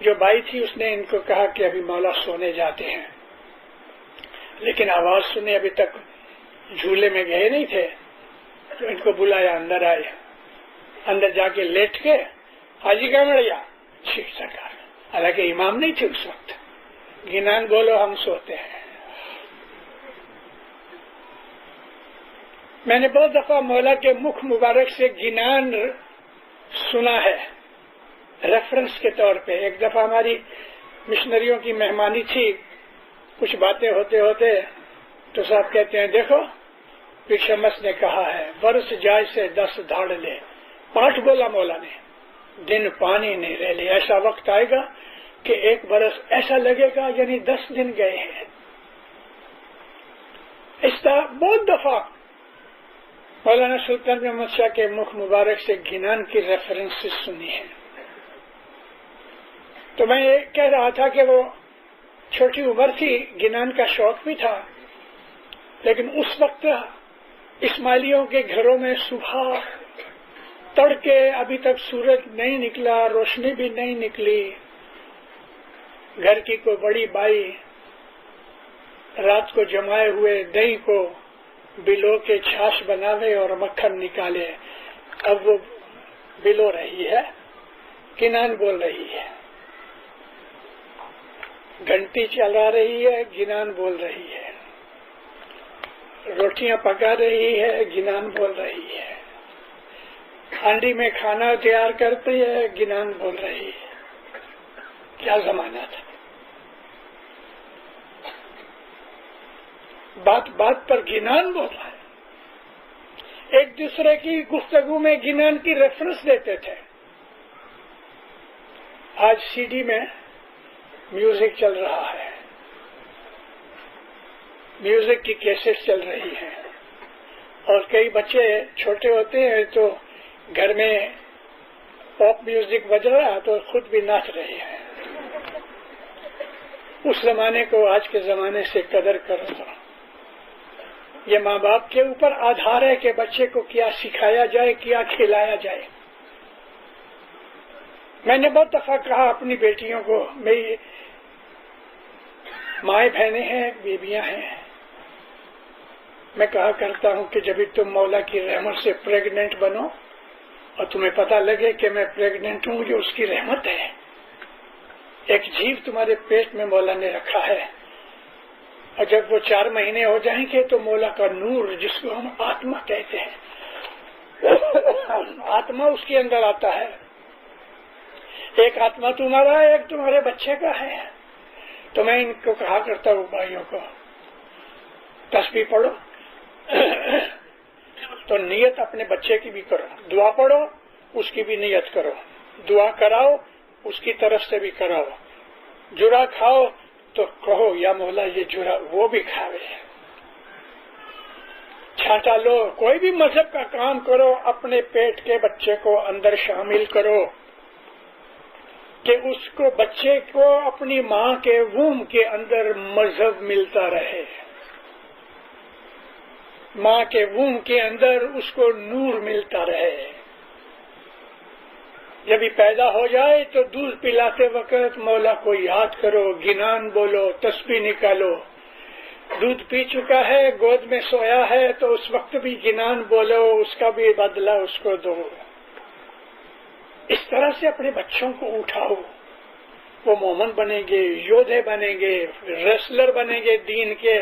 جو بائی تھی اس نے ان کو کہا کہ ابھی مولا سونے جاتے ہیں, لیکن آواز سنے ابھی تک جھولے میں گئے نہیں تھے. تو ان کو بلایا, اندر آئے. اندر جا کے لیٹ کے حاجی کمڑیا ٹھیک سرکار. حالانکہ امام نہیں تھے اس وقت. گنان بولو ہم سوتے ہیں. میں نے بہت دفعہ مولا کے مکھ مبارک سے گنان سنا ہے ریفرنس کے طور پہ. ایک دفعہ ہماری مشنریوں کی مہمانی تھی, کچھ باتیں ہوتے ہوتے تو صاحب کہتے ہیں دیکھو پیر شمس نے کہا ہے برس جائے سے 10 دھاڑ لے. پاٹ بولا مولا نے, دن پانی نہیں رہ لے. ایسا وقت آئے گا کہ 1 برس ایسا لگے گا یعنی 10 دن گئے ہیں. اس طرح بہت دفعہ مولانا سلطان محمد شاہ کے مخ مبارک سے گنان کی ریفرنس سنی ہے. تو میں یہ کہہ رہا تھا کہ وہ چھوٹی عمر تھی، گنان کا شوق بھی تھا، لیکن اس وقت اسماعیلیوں کے گھروں میں صبح تڑکے ابھی تک سورج نہیں نکلا، روشنی بھی نہیں نکلی، گھر کی کوئی بڑی بائی رات کو جمائے ہوئے دہی کو بلو کے چھاش بناوے اور مکھن نکالے. اب وہ بلو رہی ہے، گنان بول رہی ہے، گھنٹی چلا رہی ہے، گنان بول رہی ہے، روٹیاں پکا رہی ہے، گنان بول رہی ہے، ہانڈی میں کھانا تیار کرتی ہے، گنان بول رہی ہے. کیا زمانہ تھا. بات بات پر گنان بول رہا ہے. ایک دوسرے کی گفتگو میں گنان کی ریفرنس دیتے تھے. آج سی ڈی میں میوزک چل رہا ہے، میوزک کی کیسٹ چل رہی ہے، اور کئی بچے چھوٹے ہوتے ہیں تو گھر میں پاپ میوزک بج رہا تو خود بھی ناچ رہے ہیں. اس زمانے کو آج کے زمانے سے قدر کرو. یہ ماں باپ کے اوپر آدھار ہے کہ بچے کو کیا سکھایا جائے، کیا کھلایا جائے. میں نے بہت دفعہ کہا اپنی بیٹیوں کو، میری مائیں بہنیں ہیں، بیویاں ہیں، میں کہا کرتا ہوں کہ جب تم مولا کی رحمت سے پریگننٹ بنو اور تمہیں پتہ لگے کہ میں پریگننٹ ہوں، یہ اس کی رحمت ہے. ایک جیو تمہارے پیٹ میں مولا نے رکھا ہے، اور جب وہ 4 مہینے ہو جائیں گے تو مولا کا نور، جس کو ہم آتما کہتے ہیں، آتما اس کے اندر آتا ہے. ایک آتما تمہارا ہے، ایک تمہارے بچے کا ہے. تو میں ان کو کہا کرتا ہوں بھائیوں کو، تسبیح پڑھو تو نیت اپنے بچے کی بھی کرو، دعا پڑھو اس کی بھی نیت کرو، دعا کراؤ اس کی طرف سے بھی کراؤ، جرا کھاؤ تو کہو یا مولا یہ جرا وہ بھی کھاوے. چھانٹا لو، کوئی بھی مذہب کا کام کرو، اپنے پیٹ کے بچے کو اندر شامل کرو کہ اس کو بچے کو اپنی ماں کے ووم کے اندر مذہب ملتا رہے، ماں کے ووم کے اندر اس کو نور ملتا رہے. جب ہی پیدا ہو جائے تو دودھ پلاتے وقت مولا کو یاد کرو، گنان بولو، تسبیح نکالو. دودھ پی چکا ہے، گود میں سویا ہے تو اس وقت بھی گنان بولو، اس کا بھی بدلہ اس کو دو. اس طرح سے اپنے بچوں کو اٹھاؤ، وہ مومن بنیں گے، یودھے بنیں گے، ریسلر بنیں گے دین کے.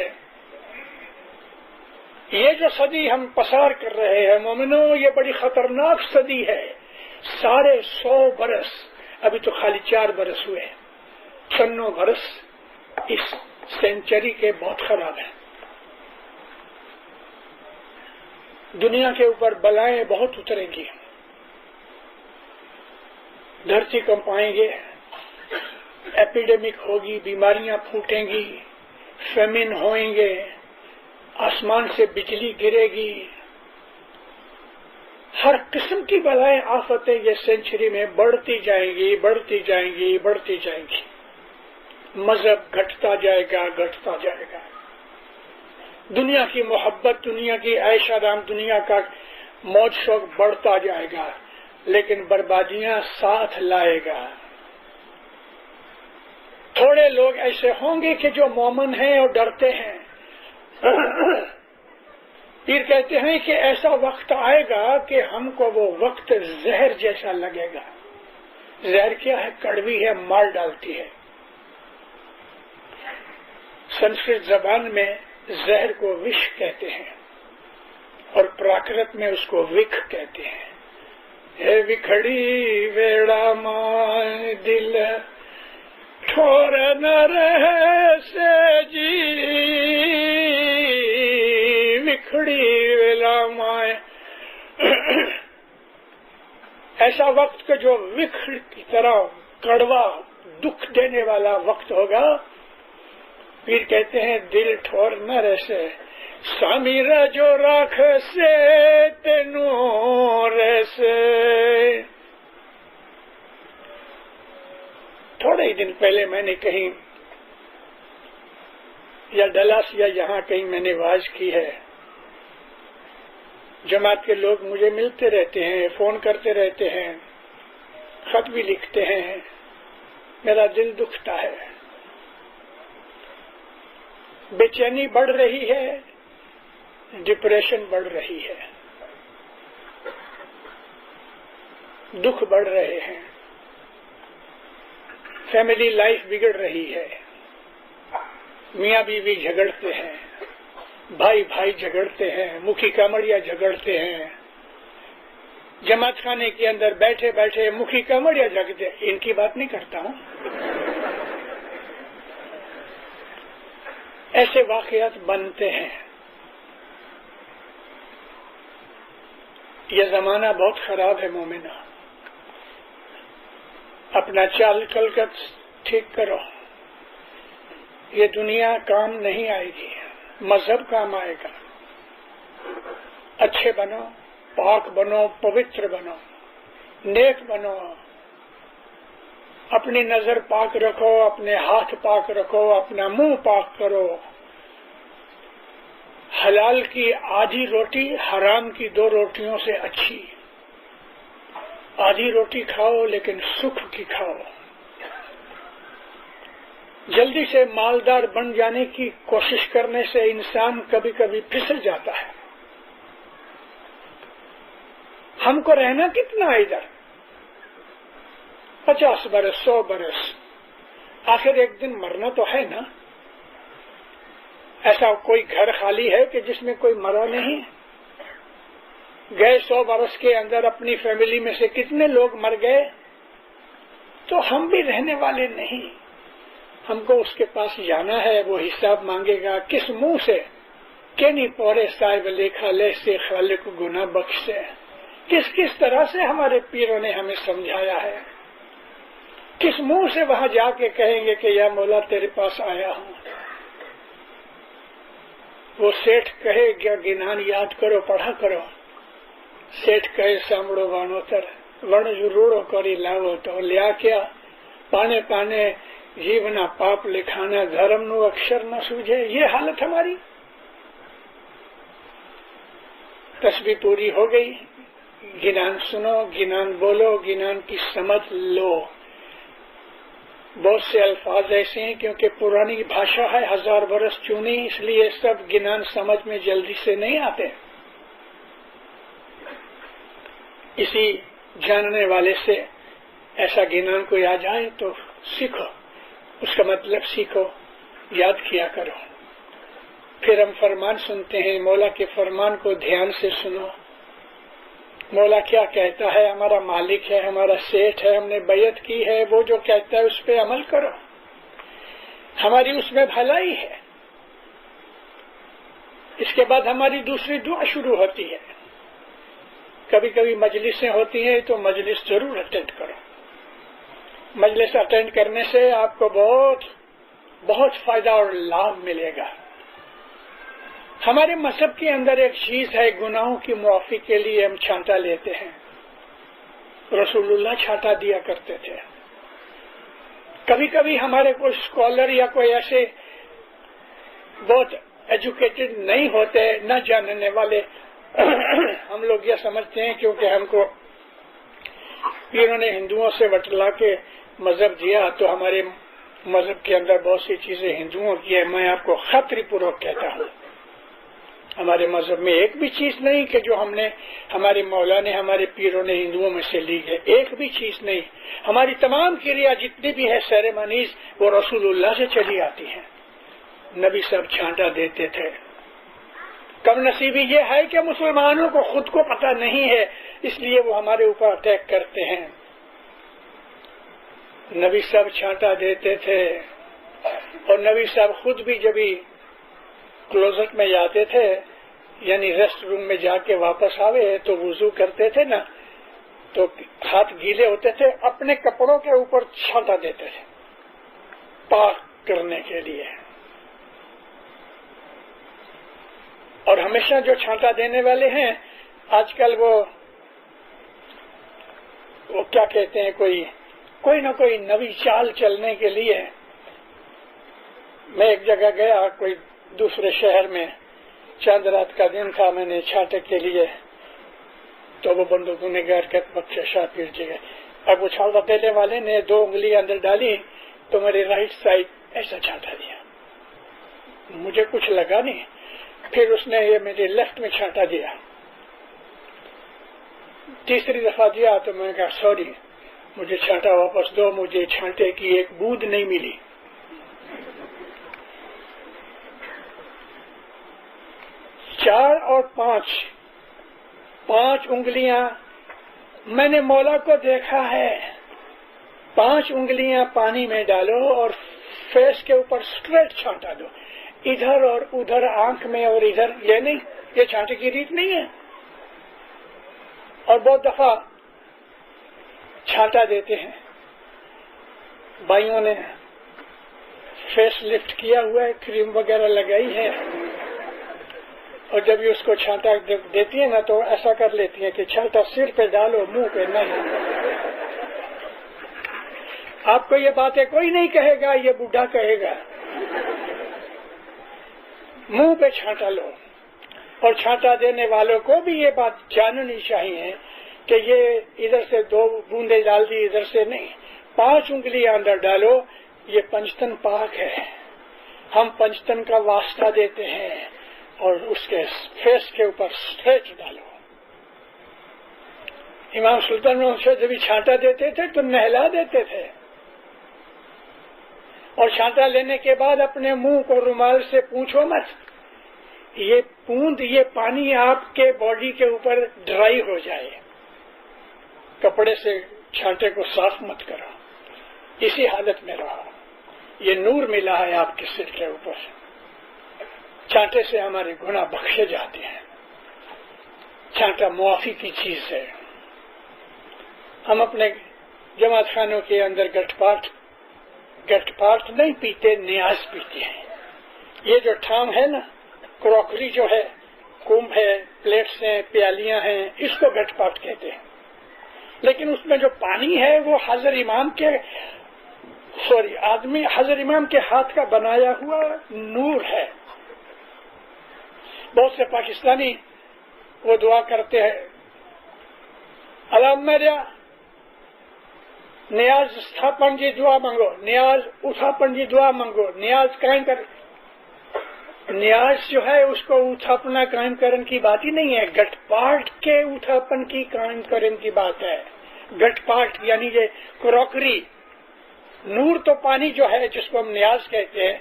یہ جو صدی ہم پسار کر رہے ہیں مومنوں، یہ بڑی خطرناک صدی ہے. 150 برس، ابھی تو خالی 4 برس ہوئے، 96 برس اس سینچری کے بہت خراب ہیں. دنیا کے اوپر بلائیں بہت اتریں گی، دھرتی کمپائیں گے، ایپیڈیمک ہوگی، بیماریاں پھوٹیں گی، فیمن ہوئیں گے، آسمان سے بجلی گرے گی، ہر قسم کی بلائیں آفتیں یہ سینچری میں بڑھتی جائیں گی، بڑھتی جائیں گی، بڑھتی جائیں گی. مذہب گھٹتا جائے گا، گھٹتا جائے گا. دنیا کی محبت، دنیا کی عیش آرام، دنیا کا موج شوق بڑھتا جائے گا، لیکن بربادیاں ساتھ لائے گا. تھوڑے لوگ ایسے ہوں گے کہ جو مومن ہیں اور ڈرتے ہیں. پیر کہتے ہیں کہ ایسا وقت آئے گا کہ ہم کو وہ وقت زہر جیسا لگے گا. زہر کیا ہے؟ کڑوی ہے، مار ڈالتی ہے. سنسکرت زبان میں زہر کو وش کہتے ہیں اور پراکرت میں اس کو وکھ کہتے ہیں. ہے وکھڑی ویڑا ماں دل ٹھور نہ رہے سے جی، وکھڑی ویلا مائیں. ایسا وقت کہ جو وکھ کی طرح کڑوا دکھ دینے والا وقت ہوگا. پھر کہتے ہیں دل ٹھور نہ رہے، سامیر جو راکھ سے تنور سے. تھوڑے ہی دن پہلے میں نے کہیں یا ڈلاس یا یہاں کہیں میں نے واز کی ہے. جماعت کے لوگ مجھے ملتے رہتے ہیں، فون کرتے رہتے ہیں، خط بھی لکھتے ہیں. میرا دل دکھتا ہے، بے چینی بڑھ رہی ہے، ڈپریشن بڑھ رہی ہے، دکھ بڑھ رہے ہیں، فیملی لائف بگڑ رہی ہے، میاں بیوی جھگڑتے ہیں، بھائی بھائی جھگڑتے ہیں، مکھی کامڑیا جھگڑتے ہیں، جماعت خانے کے اندر بیٹھے بیٹھے مکھی کامڑیا جھگڑتے ہیں. ان کی بات نہیں کرتا ہوں. ایسے واقعات بنتے ہیں. یہ زمانہ بہت خراب ہے مومنہ. اپنا چال کلکت ٹھیک کرو. یہ دنیا کام نہیں آئے گی، مذہب کام آئے گا. اچھے بنو، پاک بنو، پوتر بنو، نیک بنو. اپنی نظر پاک رکھو، اپنے ہاتھ پاک رکھو، اپنا منہ پاک کرو. حلال کی آدھی روٹی حرام کی 2 روٹیوں سے اچھی. آدھی روٹی کھاؤ لیکن سکھ کی کھاؤ. جلدی سے مالدار بن جانے کی کوشش کرنے سے انسان کبھی کبھی پھسل جاتا ہے. ہم کو رہنا کتنا ہے ادھر؟ 50 برس 100 برس، آخر ایک دن مرنا تو ہے نا. ایسا کوئی گھر خالی ہے کہ جس میں کوئی مرا نہیں؟ گئے 100 برس کے اندر اپنی فیملی میں سے کتنے لوگ مر گئے؟ تو ہم بھی رہنے والے نہیں. ہم کو اس کے پاس جانا ہے، وہ حساب مانگے گا. کس منہ سے کہ نہیں پورے صاحب لکھا لے سے خالق گناہ بخش سے. کس طرح سے ہمارے پیروں نے ہمیں سمجھایا ہے. کس منہ سے وہاں جا کے کہیں گے کہ یا مولا تیرے پاس آیا ہوں. وہ سیٹھ کہے گیا گنان یاد کرو، پڑھا کرو. سیٹھ کہے سامڑو وانو تر ون روڑو کری لاو تو لیا کیا پانے پانے جیونا پاپ لکھانا دھرم نو اکشر نہ سوجھے. یہ حالت ہماری. تسبیح پوری ہو گئی، گنان سنو، گنان بولو، گنان کی سمجھ لو. بہت سے الفاظ ایسے ہیں کیونکہ پرانی بھاشا ہے، 1000 برس چونی، اس لیے سب گنان سمجھ میں جلدی سے نہیں آتے. اسی جاننے والے سے ایسا گنان کوئی آ جائے تو سیکھو، اس کا مطلب سیکھو، یاد کیا کرو. پھر ہم فرمان سنتے ہیں، مولا کے فرمان کو دھیان سے سنو. مولا کیا کہتا ہے؟ ہمارا مالک ہے، ہمارا سیٹھ ہے، ہم نے بیعت کی ہے، وہ جو کہتا ہے اس پہ عمل کرو. ہماری اس میں بھلائی ہے. اس کے بعد ہماری دوسری دعا شروع ہوتی ہے. کبھی کبھی مجلسیں ہوتی ہیں تو مجلس ضرور اٹینڈ کرو. مجلس اٹینڈ کرنے سے آپ کو بہت فائدہ اور لابھ ملے گا. ہمارے مذہب کے اندر ایک چیز ہے، گناہوں کی معافی کے لیے ہم چھانٹا لیتے ہیں. رسول اللہ چھانٹا دیا کرتے تھے. کبھی کبھی ہمارے کوئی اسکالر یا کوئی ایسے بہت ایجوکیٹڈ نہیں ہوتے، نہ جاننے والے، ہم لوگ یہ سمجھتے ہیں کیونکہ ہم کو انہوں نے ہندوؤں سے بتلا کے مذہب دیا تو ہمارے مذہب کے اندر بہت سی چیزیں ہندوؤں کی ہے. میں آپ کو خطری پوروک کہتا ہوں، ہمارے مذہب میں ایک بھی چیز نہیں کہ جو ہمارے مولا نے، ہمارے پیروں نے ہندوؤں میں سے لی ہے. ایک بھی چیز نہیں. ہماری تمام کریا جتنی بھی ہے سیریمنیز وہ رسول اللہ سے چلی آتی ہیں. نبی صاحب چھانٹا دیتے تھے. کم نصیبی یہ ہے کہ مسلمانوں کو خود کو پتہ نہیں ہے، اس لیے وہ ہمارے اوپر اٹیک کرتے ہیں. نبی صاحب چھانٹا دیتے تھے، اور نبی صاحب خود بھی جب کلوزٹ میں جاتے تھے، یعنی ریسٹ روم میں جا کے واپس آوے تو وضو کرتے تھے نا، تو ہاتھ گیلے ہوتے تھے، اپنے کپڑوں کے اوپر چھانٹا دیتے تھے پاک کرنے کے لیے. اور ہمیشہ جو چھانٹا دینے والے ہیں آج کل وہ کیا کہتے ہیں، کوئی نہ کوئی نئی چال چلنے کے لیے. میں ایک جگہ گیا کوئی دوسرے شہر میں، چاند رات کا دن تھا، میں نے چھانٹے کے لیے تو وہ بندوقوں نے گیر کے بخشا پھر جگہ. اب وہ چھانٹا دینے والے نے 2 انگلی اندر ڈالی تو میری رائٹ سائڈ ایسا چھانٹا دیا، مجھے کچھ لگا نہیں. پھر اس نے یہ میرے لیفٹ میں چھانٹا دیا. تیسری دفعہ دیا تو میں نے کہا سوری، مجھے چھانٹا واپس دو، مجھے چھانٹے کی ایک بوند نہیں ملی. 4 اور 5 انگلیاں میں نے مولا کو دیکھا ہے. 5 انگلیاں پانی میں ڈالو اور فیس کے اوپر اسٹریٹ چھانٹا دو، ادھر اور ادھر آنکھ میں اور ادھر، یہ نہیں، یہ چھانٹے کی ریت نہیں ہے. اور بہت دفعہ چھانٹا دیتے ہیں، بھائیوں نے فیس لفٹ کیا ہوا ہے، کریم وغیرہ لگائی ہے، اور جب یہ اس کو چھانٹا دیتی ہے نا تو ایسا کر لیتی ہے کہ چھانٹا سر پہ ڈالو، منہ پہ نہیں. آپ کو یہ باتیں کوئی نہیں کہے گا، یہ بوڑھا کہے گا. منہ پہ چھانٹا لو. اور چھانٹا دینے والوں کو بھی یہ بات جاننی چاہیے کہ یہ ادھر سے 2 بوندیں ڈال دی، ادھر سے نہیں، 5 انگلیاں اندر ڈالو. یہ پنجتن پاک ہے، ہم پنجتن کا واسطہ دیتے ہیں اور اس کے فیس کے اوپر اسٹریچ ڈالو. امام سلطان سے جب چھانٹا دیتے تھے تو نہلا دیتے تھے، اور چھانٹا لینے کے بعد اپنے منہ کو رومال سے پوچھو مت، یہ بوند، یہ پانی آپ کے باڈی کے اوپر ڈرائی ہو جائے. کپڑے سے چھانٹے کو صاف مت کرو، اسی حالت میں رہو. یہ نور ملا ہے آپ کے سر کے اوپر. چھانٹے سے ہمارے گناہ بخشے جاتے ہیں. چھانٹا معافی کی چیز ہے. ہم اپنے جماعت خانوں کے اندر گٹ پاٹ نہیں پیتے، نیاز پیتے ہیں. یہ جو ٹھام ہے نا، کراکری جو ہے، کمب ہے، پلیٹس ہیں، پیالیاں ہیں، اس کو گٹ پاٹ کہتے ہیں. لیکن اس میں جو پانی ہے وہ حضرت امام کے ہاتھ کا بنایا ہوا نور ہے. بہت سے پاکستانی وہ دعا کرتے ہیں، الحمدللہ نیاز استھاپن جی دعا مانگو، نیاز اتھاپن جی دعا مانگو، نیاز قائم کر. نیاز جو ہے اس کو اتھاپنا قائم کرنے کی بات ہی نہیں ہے، گٹ پاٹ کے اتھاپن کی قائم کرنے کی بات ہے. گٹ پاٹ یعنی یہ کراکری. نور تو پانی جو ہے جس کو ہم نیاز کہتے ہیں،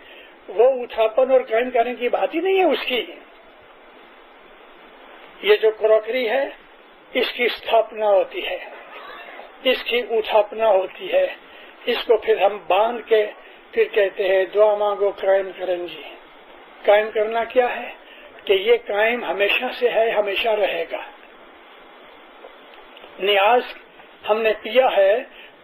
وہ اتھاپن اور قائم کرنے کی بات ہی نہیں ہے اس کی. یہ جو کراکری ہے اس کی استھاپنا ہوتی ہے، اس کی اتھاپنا ہوتی ہے. اس کو پھر ہم باندھ کے پھر کہتے ہیں دعا مانگو قائم کرن جی. قائم کرنا کیا ہے کہ یہ قائم ہمیشہ سے ہے، ہمیشہ رہے گا. نیاز ہم نے پیا ہے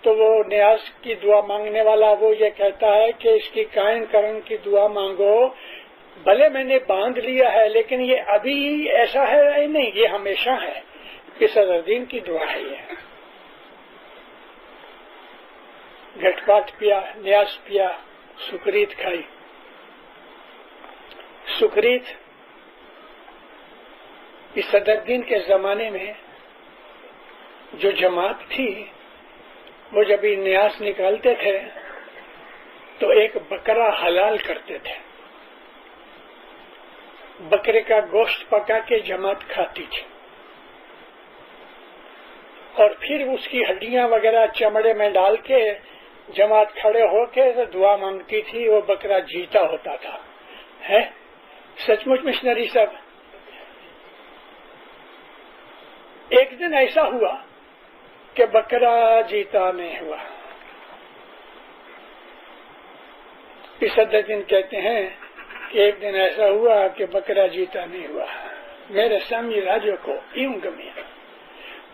تو وہ نیاز کی دعا مانگنے والا وہ یہ کہتا ہے کہ اس کی قائم کرن کی دعا مانگو. بھلے میں نے باندھ لیا ہے لیکن یہ ابھی ایسا ہے نہیں، یہ ہمیشہ ہے. یہ صدرالدین کی دعا ہے. یہ گھٹ پاٹ پیا، نیاز پیا، سکریت کھائی. سکریت اس صدرالدین کے زمانے میں جو جماعت تھی وہ جب یہ نیاز نکالتے تھے تو ایک بکرا حلال کرتے تھے. بکرے کا گوشت پکا کے جماعت کھاتی تھی، اور پھر اس کی ہڈیاں وغیرہ چمڑے میں ڈال کے جماعت کھڑے ہو کے دعا مانگتی تھی. وہ بکرا جیتا ہوتا تھا. ہے سچ مچ مشنری صاحب. ایک دن ایسا ہوا کہ بکرا جیتا نہیں ہوا. صدرالدین کہتے ہیں کہ ایک دن ایسا ہوا کہ بکرا جیتا نہیں ہوا. میرے سامنے راجو کو یوں گمیا.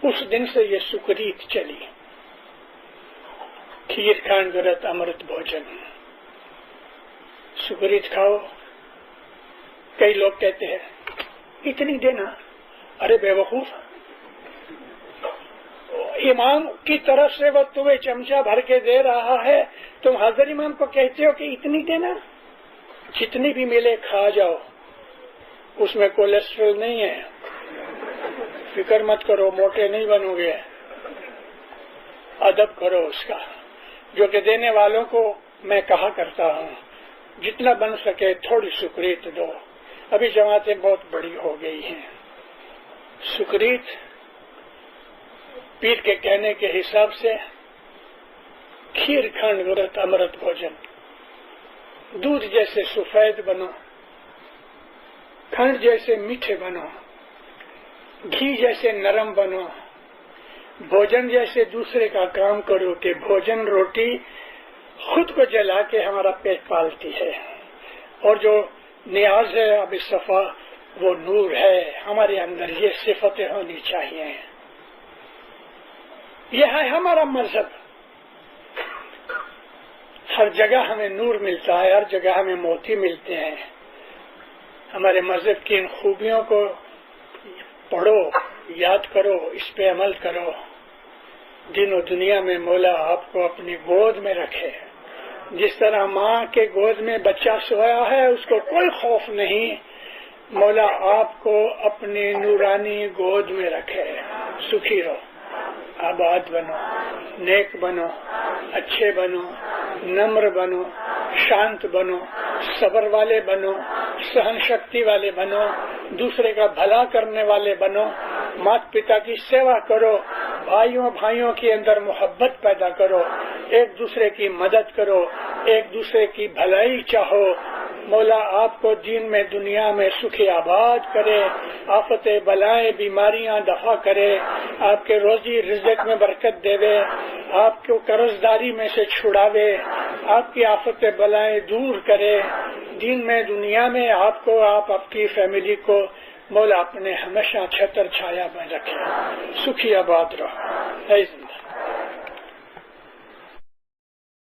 اس دن سے یہ سکریت چلی. کھیر کھان گرت امرت بھوجن، سکریت کھاؤ. کئی لوگ کہتے ہیں اتنی دینا. ارے بیوقوف، امام کی طرف سے وہ تمہیں چمچہ بھر کے دے رہا ہے، تم حاضر امام کو کہتے ہو کہ اتنی دینا. جتنی بھی ملے کھا جاؤ، اس میں کولیسٹرول نہیں ہے، فکر مت کرو، موٹے نہیں بنو گے. ادب کرو اس کا، جو کہ دینے والوں کو میں کہا کرتا ہوں جتنا بن سکے تھوڑی سکریت دو. ابھی جماعتیں بہت بڑی ہو گئی ہیں. سکریت پیر کے کہنے کے حساب سے کھیر کھنڈ ورت امرت بھوجن. دودھ جیسے سفید بنو، کھنڈ جیسے میٹھے بنو، گھی جیسے نرم بنو، بھوجن جیسے دوسرے کا کام کرو کہ بھوجن روٹی خود کو جلا کے ہمارا پیٹ پالتی ہے، اور جو نیاز ہے اب صفا وہ نور ہے ہمارے اندر. یہ صفتیں ہونی چاہیے. یہ ہے ہمارا مذہب. ہر جگہ ہمیں نور ملتا ہے، ہر جگہ ہمیں موتی ملتے ہیں. ہمارے مذہب کی ان خوبیوں کو پڑھو، یاد کرو، اس پہ عمل کرو. دین و دنیا میں مولا آپ کو اپنی گود میں رکھے. جس طرح ماں کے گود میں بچہ سویا ہے اس کو کوئی خوف نہیں، مولا آپ کو اپنی نورانی گود میں رکھے. سکھی رہو، آباد بنو، نیک بنو، اچھے بنو، نمر بنو، شانت بنو، صبر والے بنو، سہن شکتی والے بنو، دوسرے کا بھلا کرنے والے بنو، مات پتا کی سیوا کرو، بھائیوں کے اندر محبت پیدا کرو، ایک دوسرے کی مدد کرو، ایک دوسرے کی بھلائی چاہو. مولا آپ کو دین میں دنیا میں سکھی آباد کرے، آفت بلائیں بیماریاں دفع کرے، آپ کے روزی رزق میں برکت دے، آپ کو قرض داری میں سے چھڑاوے، آپ کی آفت بلائیں دور کرے. دین میں دنیا میں آپ کو، آپ کی فیملی کو مولا اپنے ہمیشہ چھتر چھایا میں رکھے. سکھی آباد رہو.